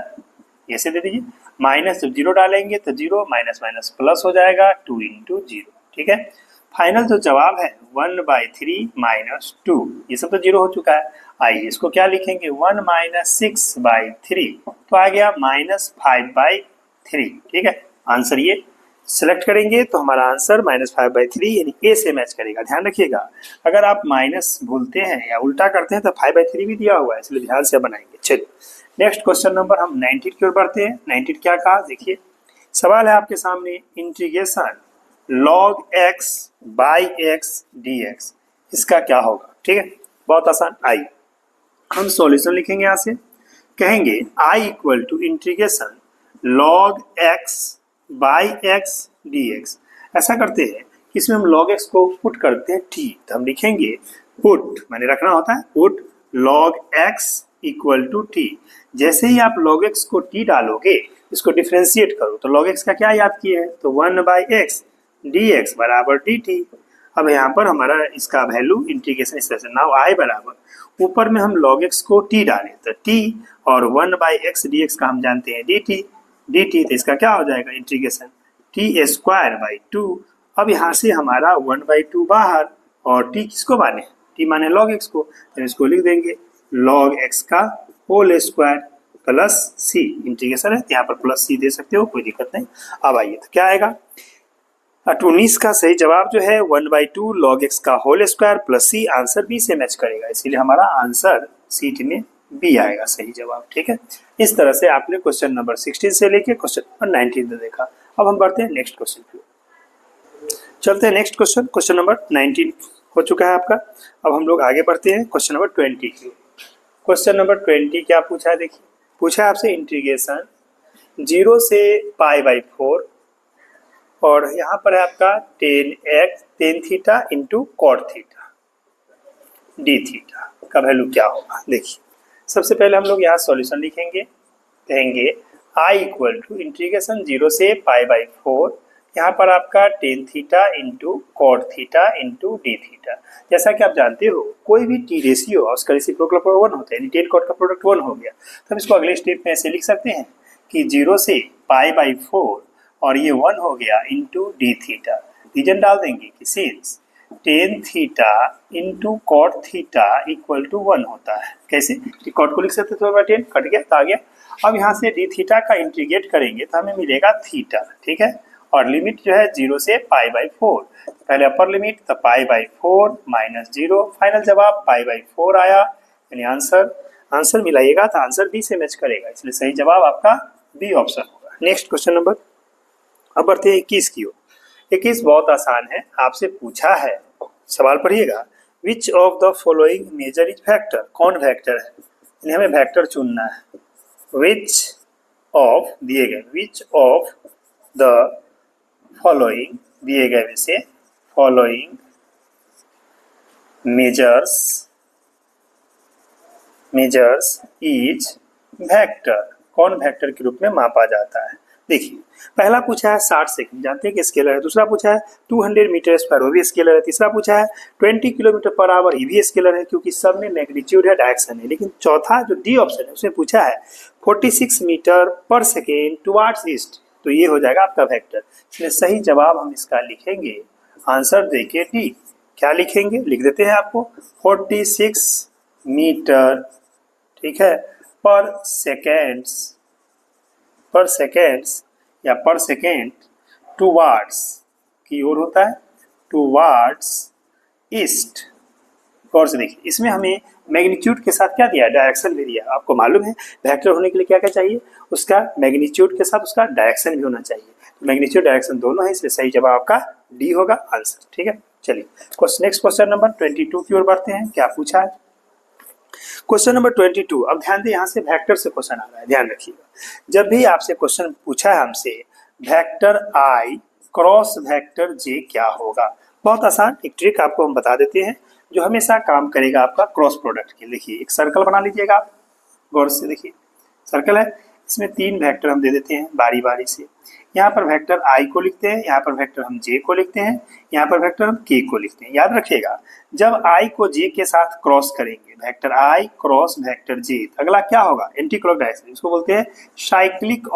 ऐसे दे दीजिए, माइनस जब 0 डालेंगे तो 0 माइनस माइनस प्लस हो जाएगा 2 × 0, ठीक है, फाइनल जो जवाब है 1/3 -2, ये सब तो 0 हो चुका है। आइए इसको क्या लिखेंगे 1 - 6/3, तो आ गया -5/3, ठीक है, आंसर ये सेलेक्ट करेंगे तो हमारा आंसर -5/3 यानी ए से मैच करेगा। ध्यान रखिएगा, अगर आप माइनस भूलते हैं या उल्टा करते हैं तो 5/3 भी दिया हुआ है, इसलिए ध्यान से बनाएंगे। चलिए नेक्स्ट क्वेश्चन नंबर हम 19 की ओर बढ़ते हैं। 19 क्या कहा, देखिए सवाल है आपके सामने, integration log x by x dx, इसका क्या होगा, ठीक है, बहुत आसान। आई हम सॉल्यूशन लिखेंगे, यहाँ से कहेंगे i equal to integration log x by x dx, ऐसा करते हैं कि इसमें हम log x को पुट करते हैं t, तो हम लिखेंगे पुट, माने रखना होता है, put log x equal to t. जैसे ही आप log x को t डालोगे, इसको डिफ्रेंशिएट करो तो log x का क्या याद किए हैं, तो 1/x dx बराबर dt। अब यहाँ पर हमारा इसका वैल्यू इंटीग्रेशन इस तरह से, नाउ i बराबर ऊपर में हम log x को t डालें तो t और 1/x dx का हम जानते हैं dt, तो इसका क्या हो जाएगा इंटीग्रेशन t²/2। अब यहाँ से हमारा 1/2 बाहर और t किसको माने, t माने log x को, तो इसको लिख देंगे log x का whole square plus c, integration है तो यहाँ पर प्लस c दे सकते हो, कोई दिक्कत नहीं। अब आइए तो क्या आएगा, 19 का सही जवाब जो है 1/2 log x का whole square plus c, answer b से मैच करेगा, इसीलिए हमारा आंसर सीट में बी आएगा सही जवाब। ठीक है, इस तरह से आपने क्वेश्चन नंबर 16 से लेके क्वेश्चन नंबर 19 तक देखा। अब हम बढ़ते हैं नेक्स्ट क्वेश्चन पे, चलते हैं नेक्स्ट क्वेश्चन। क्वेश्चन नंबर 19 हो चुका है आपका। अब हम लोग आगे बढ़ते हैं क्वेश्चन नंबर 20 की। क्वेश्चन नंबर 20 क्या पूछा है, देखिए पूछा है आपसे इंटीग्रेशन 0 से π/4 और यहाँ पर है आपका tan theta into cot theta d theta का वैल्यू क्या होगा। देखिए सबसे पहले हम लोग यहाँ सॉल्यूशन लिखेंगे, कहेंगे i इक्वल टू इंटीग्रेशन 0 से π/4, यहाँ पर आपका tan theta into cot theta into d theta. जैसा कि आप जानते हो कोई भी टी रेशियो और उसका रेसिप्रोकल पावर 1 होता है, यानी tan कॉट का प्रोडक्ट 1 हो गया, तो हम इसको अगले स्टेप में ऐसे लिख सकते हैं कि 0 से π/4 और ये 1 हो गया इंटू डी थीटा। रीजन डाल देंगे कि since tan theta into cot theta equal to 1 होता है। कैसे, कॉट को लिख सकते थे, तो 10 कट गया तो आ गया। अब यहाँ से डी थीटा का इंटीग्रेट करेंगे तो हमें मिलेगा थीटा। ठीक है, और लिमिट जो है 0 से π/4, पहले अपर लिमिट तो π/4 माइनस 0, फाइनल जवाब π/4 आया, यानी आंसर मिलाइएगा तो आंसर बी से मैच करेगा, इसलिए सही जवाब आपका बी ऑप्शन होगा। नेक्स्ट क्वेश्चन नंबर, अब बढ़ते हैं 21 की ओर। 21 बहुत आसान है, आपसे पूछा है, सवाल पढ़िएगा, which of the following measure is vector, कौन वेक्टर है, यानी हमें वेक्टर चुनना है। विच ऑफ दिए गए, विच ऑफ द फॉलोइंग दिए गए में से फॉलोइंग मेजर्स इज वेक्टर, कौन वेक्टर के रूप में मापा जाता है। देखिए पहला पूछा है 60 सेकंड, जानते हैं कि स्केलर है। दूसरा पूछा है 200 मीटर स्क्वायर, वो भी स्केलर है। तीसरा पूछा है 20 किलोमीटर पर आवर, ये भी स्केलर है क्योंकि सब में मैग्नीट्यूड है, डायरेक्शन है। लेकिन चौथा जो डी ऑप्शन है उसमें पूछा है 46 मीटर पर सेकेंड टुवार्ड्स ईस्ट, तो ये हो जाएगा आपका वेक्टर। इसमें सही जवाब हम इसका लिखेंगे, आंसर देखिए डी। क्या लिखेंगे, लिख देते हैं आपको, 46 मीटर, ठीक है, पर सेकेंड्स या पर सेकेंड टुवार्ड्स की ओर होता है, टुवार्ड्स ईस्ट। और से देखिए इसमें हमें मैग्नीट्यूड के साथ क्या दिया, डायरेक्शन भी दिया। आपको मालूम है वेक्टर होने के लिए क्या क्या चाहिए, उसका मैग्नीट्यूड के साथ उसका डायरेक्शन भी होना चाहिए। तो मैग्नीट्यूड डायरेक्शन दोनों है, इसलिए सही जवाब आपका डी होगा आंसर। ठीक है, चलिए नेक्स्ट क्वेश्चन नंबर 22 की ओर बढ़ते हैं। क्या पूछा है क्वेश्चन नंबर 22। अब ध्यान दें, यहाँ से वेक्टर से क्वेश्चन आ रहा है, ध्यान रखिएगा। जब भी आपसे क्वेश्चन पूछा है हमसे वेक्टर आई क्रॉस वेक्टर जे क्या होगा, बहुत आसान एक ट्रिक आपको हम बता देते हैं जो हमेशा काम करेगा आपका क्रॉस प्रोडक्ट के। देखिए एक सर्कल बना लीजिएगा आप, गौर से देखिए सर्कल है, इसमें 3 वेक्टर हम दे देते हैं बारी बारी से। यहाँ पर वेक्टर आई को लिखते हैं, यहाँ पर वेक्टर हम जे को लिखते हैं, यहाँ पर वेक्टर हम के को लिखते हैं। याद रखिएगा जब आई को जे के साथ क्रॉस करेंगे, वेक्टर आई क्रॉस वेक्टर जे, अगला क्या होगा, एंटी क्लॉक डायरेक्शन, इसको बोलते हैं साइक्लिक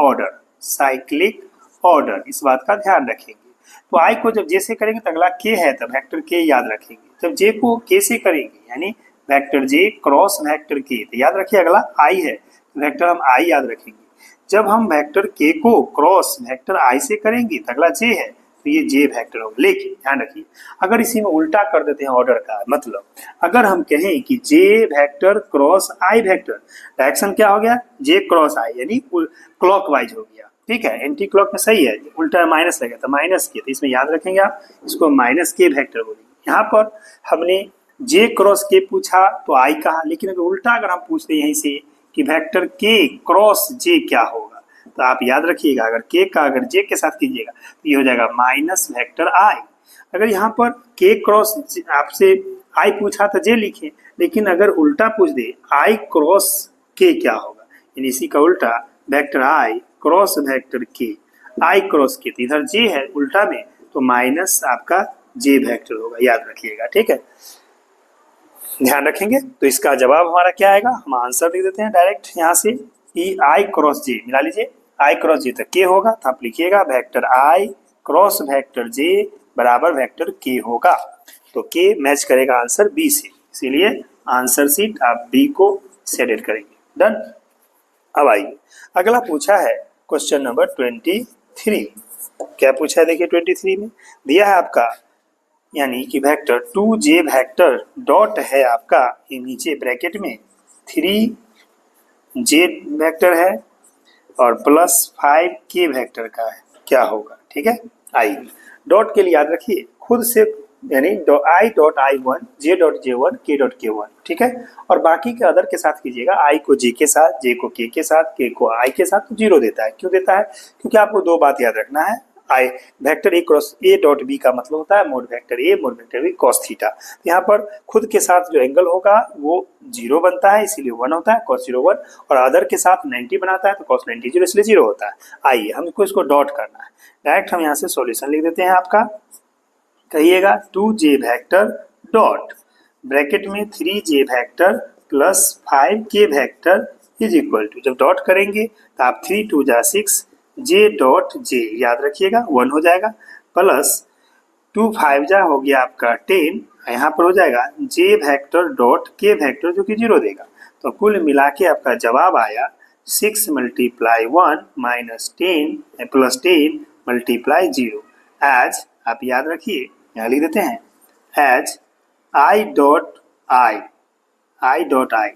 ऑर्डर, इस बात का ध्यान रखेंगे। तो आई को जब जे से करेंगे तो अगला के है, तो वेक्टर के याद रखेंगे। जब जे को के से करेंगे यानी वेक्टर जे क्रॉस वेक्टर के, तो याद रखिए अगला आई है, वेक्टर हम आई याद रखेंगे। जब हम वेक्टर के को क्रॉस वेक्टर आई से करेंगे तो अगला जे है, तो ये जे वेक्टर होगा। लेकिन ध्यान रखिए अगर इसी में उल्टा कर देते हैं ऑर्डर का, मतलब अगर हम कहें कि जे वेक्टर क्रॉस आई वेक्टर, डायरेक्शन क्या हो गया, जे क्रॉस आई, यानी क्लॉकवाइज हो गया। ठीक है, एंटी क्लॉक में सही है, उल्टा माइनस लगे तो माइनस के, तो इसमें याद रखेंगे आप इसको माइनस के वेक्टर बोलेंगे। यहाँ पर हमने जे क्रॉस के पूछा तो आई कहा, लेकिन अगर उल्टा अगर हम पूछते यहीं से कि वेक्टर के क्रॉस जे क्या होगा, तो आप याद रखिएगा अगर के का अगर जे के साथ कीजिएगा तो ये हो जाएगा माइनस वेक्टर आई। अगर यहाँ पर के क्रॉस आपसे आई पूछा तो जे लिखे, लेकिन अगर उल्टा पूछ दे आई क्रॉस के क्या होगा, यानी इसी का उल्टा वेक्टर आई क्रॉस वेक्टर के, आई क्रॉस के, तो इधर जे है उल्टा में, तो माइनस आपका जे वेक्टर होगा, याद रखिएगा। ठीक है, ध्यान रखेंगे। तो इसका जवाब हमारा क्या आएगा, हम आंसर लिख देते हैं डायरेक्ट यहाँ से, ई आई क्रॉस जे, मिला लीजिए, आई क्रॉस जे तक के होगा, तो आप लिखिएगा वेक्टर आई क्रॉस वेक्टर जे बराबर वेक्टर के होगा, तो के मैच करेगा आंसर बी से, इसीलिए आंसर सीट आप बी को सेलेक्ट करेंगे। डन। अब आइए अगला पूछा है क्वेश्चन नंबर 23। क्या पूछा है देखिए, 23 में दिया है आपका, यानी कि वेक्टर 2j वेक्टर डॉट है आपका, ये नीचे ब्रैकेट में 3j वेक्टर है और प्लस 5k वेक्टर का है, क्या होगा। ठीक है, आई डॉट के लिए याद रखिए खुद से, यानी आई dot I one, J dot J one, के डॉट के वन। ठीक है, और बाकी के अदर के साथ कीजिएगा, आई को जे के साथ, जे को के साथ, के को आई के साथ, तो जीरो देता है। क्यों देता है, क्योंकि आपको दो बात याद रखना है, I vector A cross a dot b का मतलब होता है मोड वेक्टर ए mod vector B cos theta. यहाँ पर खुद के साथ जो एंगल होगा वो जीरो बनता है, इसीलिए 1 होता है cos 0 1, और अदर के साथ 90 बनाता है तो cos 90 0, इसलिए 0 होता है। आइए हमको इसको डॉट करना है, डायरेक्ट हम यहाँ से सॉल्यूशन लिख देते हैं आपका, कहिएगा 2j वेक्टर डॉट ब्रैकेट में 3j vector plus 5k vector is equal to, जब डॉट करेंगे तो आप 3 2 जा 6, जे डॉट जे याद रखिएगा 1 हो जाएगा, प्लस 2 5 जा हो गया आपका 10, यहाँ पर हो जाएगा जे वेक्टर डॉट के वेक्टर जो कि 0 देगा, तो कुल मिला के आपका जवाब आया 6 × 1 माइनस 10 प्लस 10 × 0, एज आप याद रखिए यहाँ लिख देते हैं, as i dot i, i dot i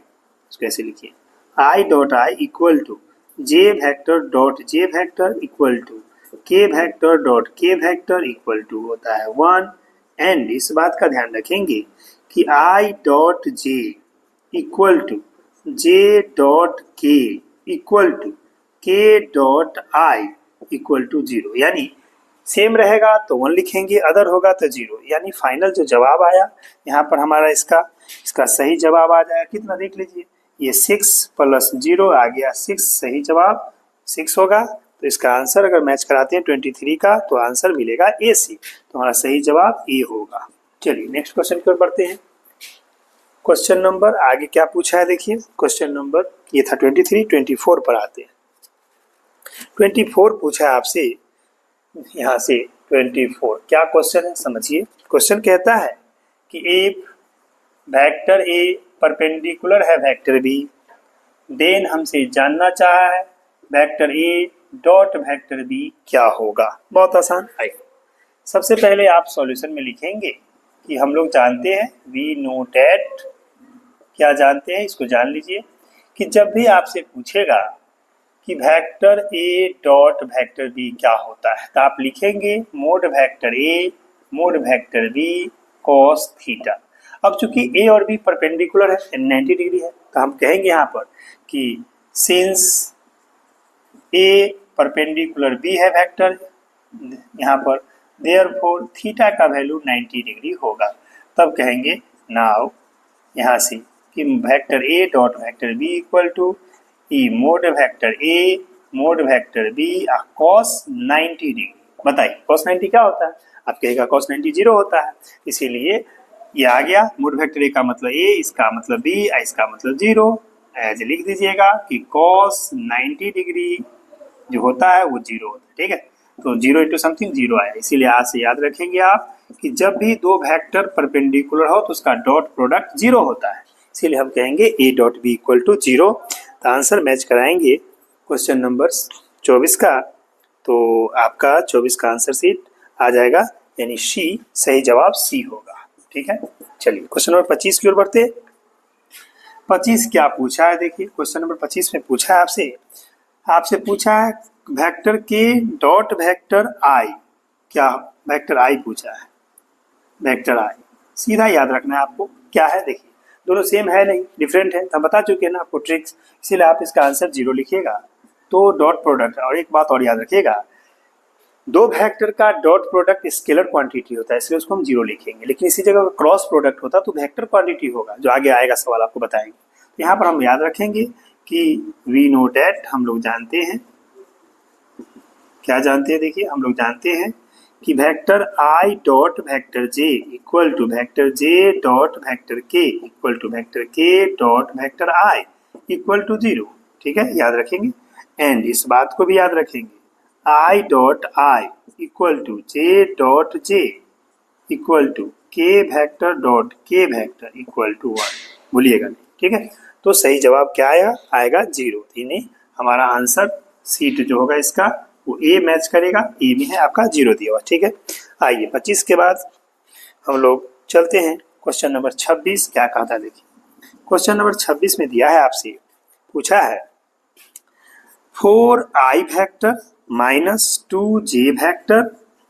कैसे लिखिए, i dot I equal to j vector dot j vector equal to k vector dot k vector equal to होता है 1, एंड इस बात का ध्यान रखेंगे कि i dot J equal to J dot k equal to k dot I equal to 0, यानी same रहेगा तो 1 लिखेंगे, अदर होगा तो 0, यानी फाइनल जो जवाब आया यहाँ पर हमारा इसका सही जवाब आ जाएगा कितना, देख लीजिए, ये 6 + 0 आ गया 6, सही जवाब 6 होगा। तो इसका आंसर अगर मैच कराते हैं 23 का तो आंसर मिलेगा ए सी, तो हमारा सही जवाब ए होगा। चलिए नेक्स्ट क्वेश्चन की ओर बढ़ते हैं। क्वेश्चन नंबर आगे क्या पूछा है देखिए, क्वेश्चन नंबर ये था 23, 24 पर आते हैं। 24 पूछा है आपसे, यहाँ से 24 क्या क्वेश्चन है समझिए। क्वेश्चन कहता है कि एक वेक्टर ए परपेंडिकुलर है वेक्टर बी, देन हमसे जानना चाहा है वेक्टर ए डॉट वेक्टर बी क्या होगा। बहुत आसान है। सबसे पहले आप सॉल्यूशन में लिखेंगे कि हम लोग जानते हैं, वी नो डैट, क्या जानते हैं इसको जान लीजिए, कि जब भी आपसे पूछेगा कि वेक्टर ए डॉट वेक्टर बी क्या होता है, तो आप लिखेंगे मोड वेक्टर ए mod vector B cos theta. अब चूंकि ए और बी परपेंडिकुलर है, 90 डिग्री है, तो हम कहेंगे यहाँ पर कि सिंस ए परपेंडिकुलर बी है वेक्टर, यहाँ पर देयरफॉर थीटा का वैल्यू 90 डिग्री होगा। तब कहेंगे नाउ यहाँ से कि vector A dot vector B equal to ई मोड वेक्टर ए mod vector B cos 90 degree. बताइए कॉस 90 क्या होता है, आप कहेगा कॉस 90 0 होता है, इसीलिए ये आ गया मोड वेक्टर ए का मतलब ए, इसका मतलब बी, इसका मतलब 0, एज लिख दीजिएगा कि कॉस 90 डिग्री जो होता है वो 0 होता है। ठीक है, तो 0 × समथिंग 0 आया, इसीलिए आज से याद रखेंगे आप कि जब भी दो वेक्टर परपेंडिकुलर हो तो उसका डॉट प्रोडक्ट 0 होता है, इसीलिए हम कहेंगे a dot b equal to 0। तो आंसर मैच कराएंगे क्वेश्चन नंबर 24 का, तो आपका 24 का आंसर सीट आ जाएगा, यानी सी, सही जवाब सी होगा। ठीक है, चलिए क्वेश्चन नंबर 25 की ओर बढ़ते। 25 क्या पूछा है देखिए, क्वेश्चन नंबर 25 में पूछा है आपसे पूछा है वेक्टर के डॉट वेक्टर आई, क्या वेक्टर आई पूछा है, वेक्टर आई सीधा याद रखना है आपको क्या है। देखिए दोनों सेम है नहीं, डिफरेंट है, हम बता चुके हैं ना आपको ट्रिक्स, इसीलिए आप इसका आंसर 0 लिखिएगा। तो डॉट प्रोडक्ट, और एक बात और याद रखिएगा, दो वेक्टर का डॉट प्रोडक्ट स्केलर क्वांटिटी होता है, इसलिए उसको हम 0 लिखेंगे, लेकिन इसी जगह क्रॉस प्रोडक्ट होता तो वेक्टर क्वांटिटी होगा, जो आगे आएगा सवाल आपको बताएंगे। तो यहाँ पर हम याद रखेंगे कि वी नो डैट हम लोग जानते हैं, क्या जानते हैं, देखिए हम लोग जानते हैं कि vector I dot vector j equal to vector j dot vector के इक्वल टू वेक्टर के dot vector i equal to 0। ठीक है, याद रखेंगे। एंड इस बात को भी याद रखेंगे, i dot I equal to J dot J equal to k vector dot k vector equal to 1, भूलिएगा नहीं। ठीक है, तो सही जवाब क्या आएगा, आएगा 0। यानी हमारा आंसर सीट जो होगा इसका वो ए मैच करेगा, ए में है आपका 0 दिया हुआ। ठीक है, आइए 25 के बाद हम लोग चलते हैं क्वेश्चन नंबर 26। क्या कहा था देखिए, क्वेश्चन नंबर 26 में दिया है आपसे, पूछा है 4i vector minus 2j vector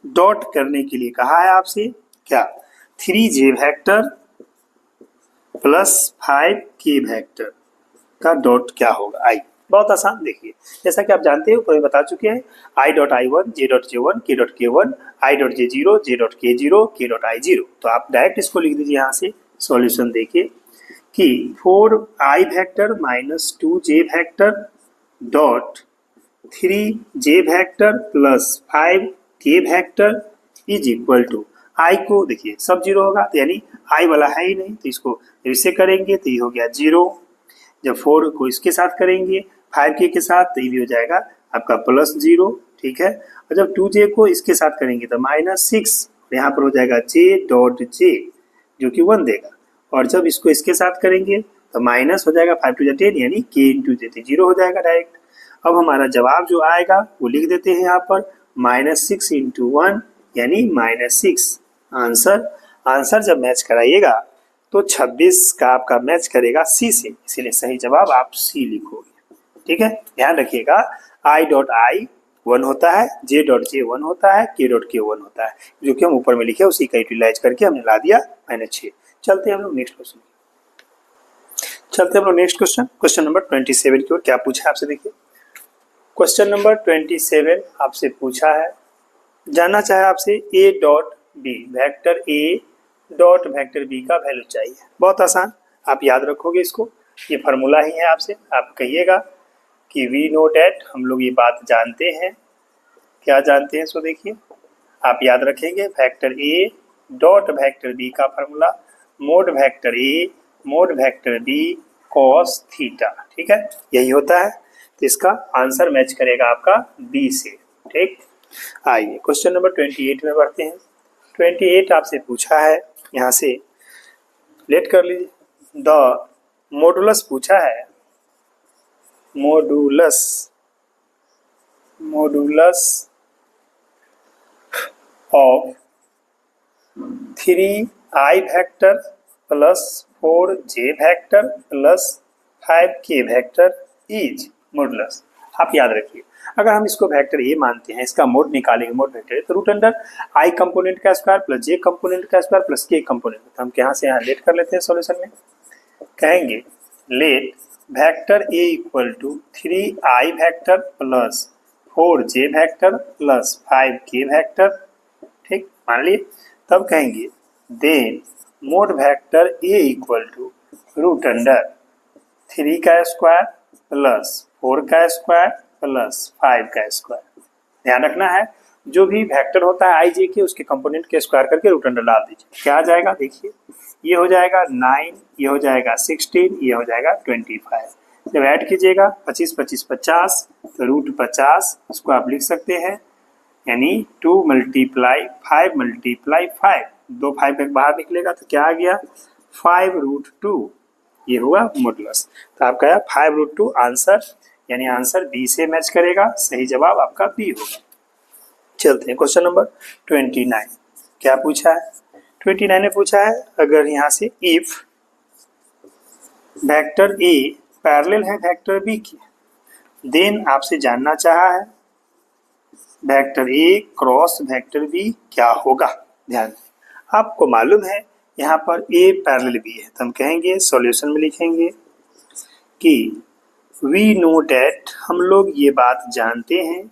dot करने के लिए कहा है आपसे क्या, 3j vector plus 5k vector का डॉट क्या होगा। आई बहुत आसान, देखिए जैसा कि आप जानते हैं ऊपर में बता चुके हैं, आई dot I one, J dot J one, के डॉट के वन, आई डॉट जे जीरो, जे डॉट के जीरो, के डॉट आई जीरो। तो आप डायरेक्ट इसको लिख दीजिए यहाँ से सॉल्यूशन देखिए कि 4i vector minus 2j vector dot 3j vector plus 5k vector is equal to, I को देखिए सब 0 होगा, तो यानी आई वाला है ही नहीं, तो इसको इससे करेंगे तो ये हो गया 0। जब 4 को इसके साथ करेंगे 5k के साथ तो ये भी हो जाएगा आपका प्लस 0। ठीक है, और जब 2j को इसके साथ करेंगे तो -6, यहाँ पर हो जाएगा j डॉट j जो कि 1 देगा, और जब इसको इसके साथ करेंगे तो माइनस हो जाएगा 5 to 10 यानी k इंटू j, 0 हो जाएगा डायरेक्ट। अब हमारा जवाब जो आएगा वो लिख देते हैं यहाँ पर -6 इंटू 1 यानी -6। आंसर जब मैच कराइएगा तो 26 का आपका मैच करेगा सी से, इसीलिए सही जवाब आप सी लिखोगे। ठीक है, ध्यान रखिएगा, आई डॉट आई 1 होता है, जे डॉट जे 1 होता है, के डॉट के 1 होता है, जो कि हम ऊपर में लिखे उसी का यूटिलाइज करके हमने ला दिया -6। चलते हैं हम लोग नेक्स्ट क्वेश्चन, क्वेश्चन नंबर 27 की ओर। क्या पूछा है आपसे, देखिए क्वेश्चन नंबर 27 आपसे पूछा है, जानना चाहे आपसे a dot b, vector A dot vector B का वैल्यू चाहिए। बहुत आसान, आप याद रखोगे इसको, ये फार्मूला ही है। आपसे आप कहिएगा कि वी नो डैट, हम लोग ये बात जानते हैं, क्या जानते हैं, सो देखिए आप याद रखेंगे वेक्टर ए डॉट वेक्टर बी का फार्मूला मोड वेक्टर ए mod vector B cos theta. ठीक है, यही होता है, तो इसका आंसर मैच करेगा आपका बी से। ठीक, आइए क्वेश्चन नंबर 28 में बढ़ते हैं। 28 आपसे पूछा है, यहाँ से लेट कर लीजिए, द मॉडुलस पूछा है, modulus of 3i vector plus 4j vector plus 5k vector is modulus. आप याद रखिए, अगर हम इसको वेक्टर ए मानते हैं, इसका मोड निकालेंगे, मोड वेक्टर तो रूट अंडर आई कंपोनेंट का स्क्वायर प्लस जे कंपोनेंट का स्क्वायर प्लस के कंपोनेंट, तो हम यहाँ से यहाँ लेट कर लेते हैं सॉल्यूशन में, कहेंगे let vector a equal to 3i vector plus 4j vector plus 5k vector. ठीक, मान लिए, तब कहेंगे then mod vector a equal to root under 3 का स्क्वायर प्लस 4 का स्क्वायर प्लस 5 का स्क्वायर। ध्यान रखना है, जो भी वेक्टर होता है आई जे के, उसके कंपोनेंट के स्क्वायर करके रूट अंडर डाल दीजिए। क्या आ जाएगा, देखिए ये हो जाएगा 9, ये हो जाएगा 16, ये हो जाएगा 25। जब ऐड कीजिएगा 25 25 50 तो रूट 50, उसको आप लिख सकते हैं, यानी 2 मल्टीप्लाई 5 मल्टीप्लाई 5, 2 5 बाहर निकलेगा तो क्या आ गया 5√2, ये हुआ मॉडुलस। तो आपका 5√2 आंसर, यानी आंसर बी से मैच करेगा, सही जवाब आपका बी होगा। चलते हैं क्वेश्चन नंबर 29। क्या पूछा है, 29 में पूछा है, अगर यहाँ से इफ वेक्टर ए पैरेलल है वेक्टर बी की, देन आपसे जानना चाहा है वेक्टर ए क्रॉस वेक्टर बी क्या होगा। ध्यान, आपको मालूम है यहाँ पर ए पैरेलल बी है, तो हम कहेंगे सॉल्यूशन में लिखेंगे कि वी नो डैट, हम लोग ये बात जानते हैं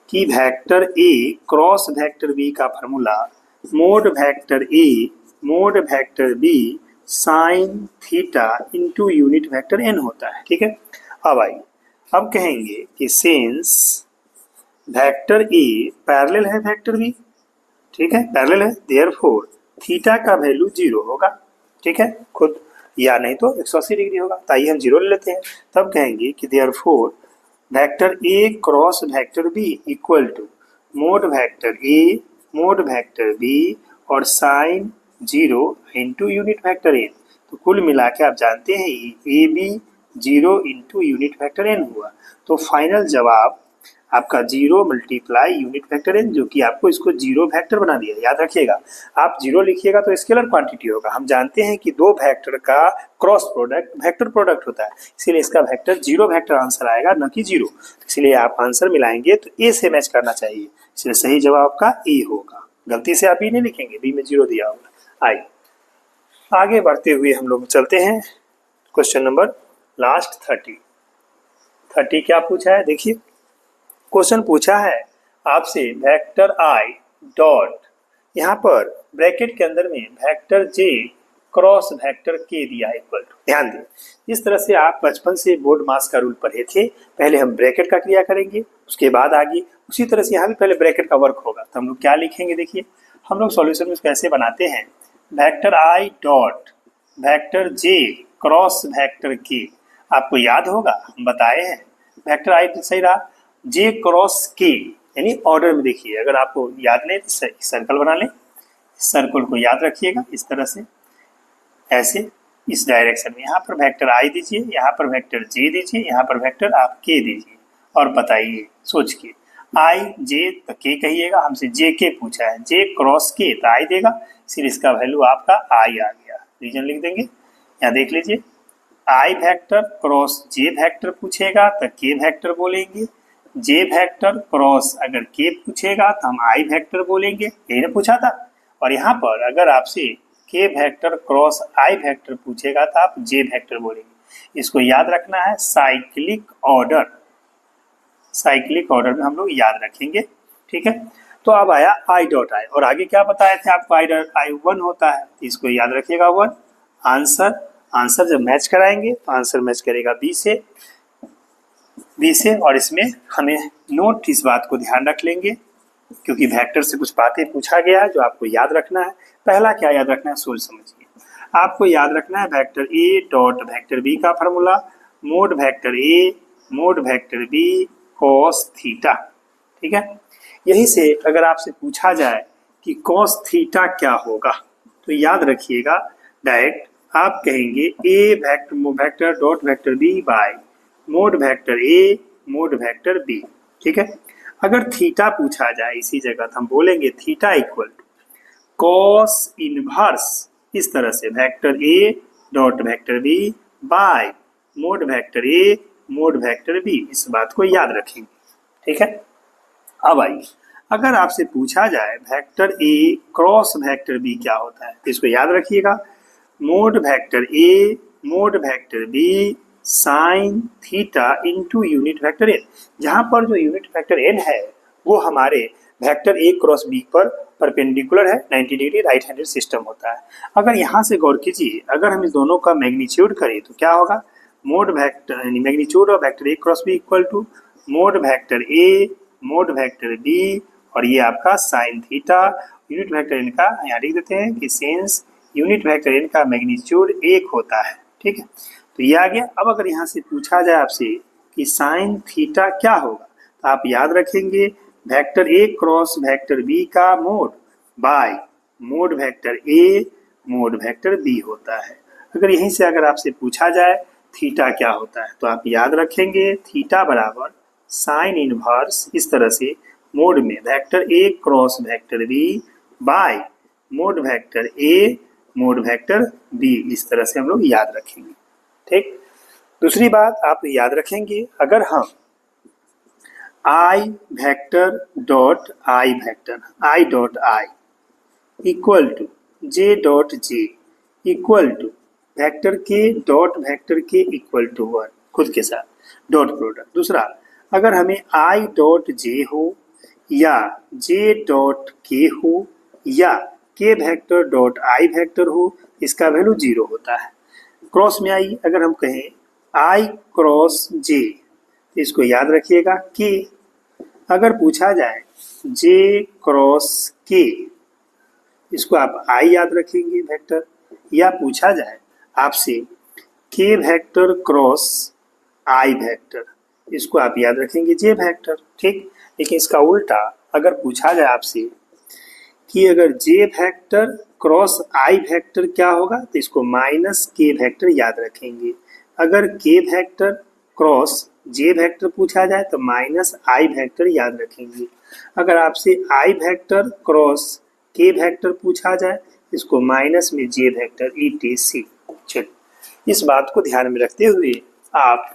कि वेक्टर ए क्रॉस वेक्टर बी का फार्मूला मोड वेक्टर ए mod vector B sine theta into unit vector N होता है। ठीक है, अब आइए अब कहेंगे कि सिंस वेक्टर ए पैरेलल है वेक्टर बी, ठीक है पैरेलल है, देयरफॉर थीटा का वैल्यू 0 होगा। ठीक है, खुद या नहीं तो 180 डिग्री होगा, तो आइए हम 0 ले लेते हैं। तब कहेंगे कि therefore vector A cross vector B equal to mod vector A mod vector B और sine 0 into unit vector N. तो कुल मिला के आप जानते हैं A B 0 into unit vector N हुआ। तो फाइनल जवाब आपका 0 मल्टीप्लाई यूनिट वेक्टर एन, जो कि आपको इसको 0 वेक्टर बना दिया। याद रखिएगा, आप 0 लिखिएगा तो स्केलर क्वांटिटी होगा। हम जानते हैं कि दो वेक्टर का क्रॉस प्रोडक्ट वेक्टर प्रोडक्ट होता है, इसीलिए इसका वेक्टर 0 वेक्टर आंसर आएगा, न कि 0। इसलिए आप आंसर मिलाएंगे तो ए से मैच करना चाहिए, इसलिए सही जवाब आपका ए होगा। गलती से आप बी नहीं लिखेंगे, बी में 0 दिया होगा। आइए आगे बढ़ते हुए हम लोग चलते हैं क्वेश्चन नंबर लास्ट 30 क्या पूछा है। देखिए क्वेश्चन पूछा है आपसे वेक्टर आई डॉट, यहाँ पर ब्रैकेट के अंदर में वेक्टर जे क्रॉस वेक्टर के दिया इक्वल टू। ध्यान दें, इस तरह से आप बचपन से बोर्ड मास का रूल पढ़े थे। पहले हम ब्रैकेट का क्रिया करेंगे, उसके बाद आगे उसी तरह से यहाँ भी पहले ब्रैकेट का वर्क होगा। तो हम लोग क्या लिखेंगे, देखिए हम लोग सॉल्यूशन में कैसे बनाते हैं, वेक्टर आई डॉट वेक्टर जे क्रॉस वेक्टर के। आपको याद होगा हम बताए हैं, वेक्टर आई सही रहा, जे क्रॉस के यानी ऑर्डर में। देखिए अगर आपको याद नहीं तो सर्कल बना लें, सर्कल को याद रखिएगा इस तरह से, ऐसे इस डायरेक्शन में। यहाँ पर वेक्टर आई दीजिए, यहाँ पर वेक्टर जे दीजिए, यहाँ पर वेक्टर आप के दीजिए और बताइए सोच के। आई जे तो के कहिएगा, हमसे जे के पूछा है, जे क्रॉस के तो आई देगा, इसलिए इसका वैल्यू आपका आई आ गया। रीजन लिख देंगे, यहाँ देख लीजिए, आई वेक्टर क्रॉस जे वेक्टर पूछेगा तो के वेक्टर बोलेंगे, जे वेक्टर क्रॉस अगर के पूछेगा तो हम आई वेक्टर बोलेंगे, यही ने पूछा था। और यहाँ पर अगर आपसे के वेक्टर क्रॉस आई वेक्टर पूछेगा तो आप जे वेक्टर बोलेंगे। इसको याद रखना है, साइक्लिक ऑर्डर, साइक्लिक ऑर्डर में हम लोग याद रखेंगे। ठीक है, तो अब आया आई डॉट आई, और आगे क्या बताए थे आपको, आई 1 होता है, इसको याद रखिएगा 1। आंसर जब मैच कराएंगे तो आंसर मैच करेगा बी से, और इसमें हमें नोट इस बात को ध्यान रख लेंगे क्योंकि वेक्टर से कुछ बातें पूछा गया है जो आपको याद रखना है। पहला क्या याद रखना है, सोच समझिए। आपको याद रखना है वेक्टर ए डॉट वेक्टर बी का फार्मूला, मोड वेक्टर ए mod vector B cos theta. ठीक है, यही से अगर आपसे पूछा जाए कि कॉस थीटा क्या होगा तो याद रखिएगा, डायरेक्ट आप कहेंगे A vector dot vector B by mod vector A mod vector B. ठीक है, अगर थीटा पूछा जाए इसी जगह तो हम बोलेंगे theta equal to cos inverse, इस तरह से vector A dot vector B by mod vector A mod vector b. इस बात को याद रखेंगे। ठीक है, अब आइए अगर आपसे पूछा जाए वेक्टर ए क्रॉस वेक्टर बी क्या होता है तो इसको याद रखिएगा, मोड वेक्टर ए mod vector B sine theta into unit vector n. जहाँ पर जो यूनिट वेक्टर एन है वो हमारे वेक्टर ए क्रॉस बी पर परपेंडिकुलर है, 90 डिग्री राइट हैंडेड सिस्टम होता है। अगर यहाँ से गौर कीजिए, अगर हम इस दोनों का मैग्नीट्यूड करें तो क्या होगा, मोड वेक्टर यानी magnitude of vector A cross b equal to mod vector A mod vector B, और ये आपका sine theta. Unit vector n का यहाँ लिख देते हैं कि सिंस यूनिट वेक्टर एन का मैग्नीट्यूड 1 होता है। ठीक है, तो ये आ गया। अब अगर यहाँ से पूछा जाए आपसे कि साइन थीटा क्या होगा तो आप याद रखेंगे वेक्टर ए क्रॉस वेक्टर बी का mod by mod vector A mod vector B होता है। अगर यहीं से अगर आपसे पूछा जाए थीटा क्या होता है तो आप याद रखेंगे थीटा बराबर साइन इनवर्स, इस तरह से मोड में vector A cross vector B by mod vector A mod vector b, इस तरह से हम लोग याद रखेंगे। ठीक, दूसरी बात आप याद रखेंगे, अगर हम I vector dot I vector I dot I equal to J dot J equal to vector के डॉट वेक्टर के इक्वल टू 1 खुद के साथ डॉट प्रोडक्ट। दूसरा, अगर हमें आई डॉट जे हो या जे डॉट के हो या के वेक्टर डॉट आई वेक्टर हो, इसका वैल्यू 0 होता है। क्रॉस में आई अगर हम कहें आई क्रॉस जे, इसको याद रखिएगा के। अगर पूछा जाए जे क्रॉस के, इसको आप आई याद रखेंगे वेक्टर, या पूछा जाए आपसे के वेक्टर क्रॉस आई वेक्टर, इसको आप याद रखेंगे जे वेक्टर, ठीक। लेकिन इसका उल्टा अगर पूछा जाए आपसे कि अगर जे वेक्टर क्रॉस आई वेक्टर क्या होगा, तो इसको माइनस के वेक्टर याद रखेंगे। अगर के वेक्टर क्रॉस जे वेक्टर पूछा जाए तो माइनस आई वेक्टर याद रखेंगे। अगर आपसे आई वेक्टर क्रॉस के वेक्टर पूछा जाए, इसको माइनस में जे वेक्टर ETC। चलिए, इस बात को ध्यान में रखते हुए आप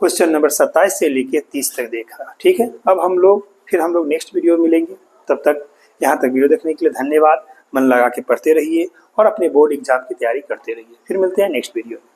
क्वेश्चन नंबर 27 से लेके 30 तक देखा, ठीक है। अब हम लोग नेक्स्ट वीडियो में मिलेंगे। तब तक यहाँ तक वीडियो देखने के लिए धन्यवाद। मन लगा के पढ़ते रहिए और अपने बोर्ड एग्जाम की तैयारी करते रहिए। फिर मिलते हैं नेक्स्ट वीडियो में।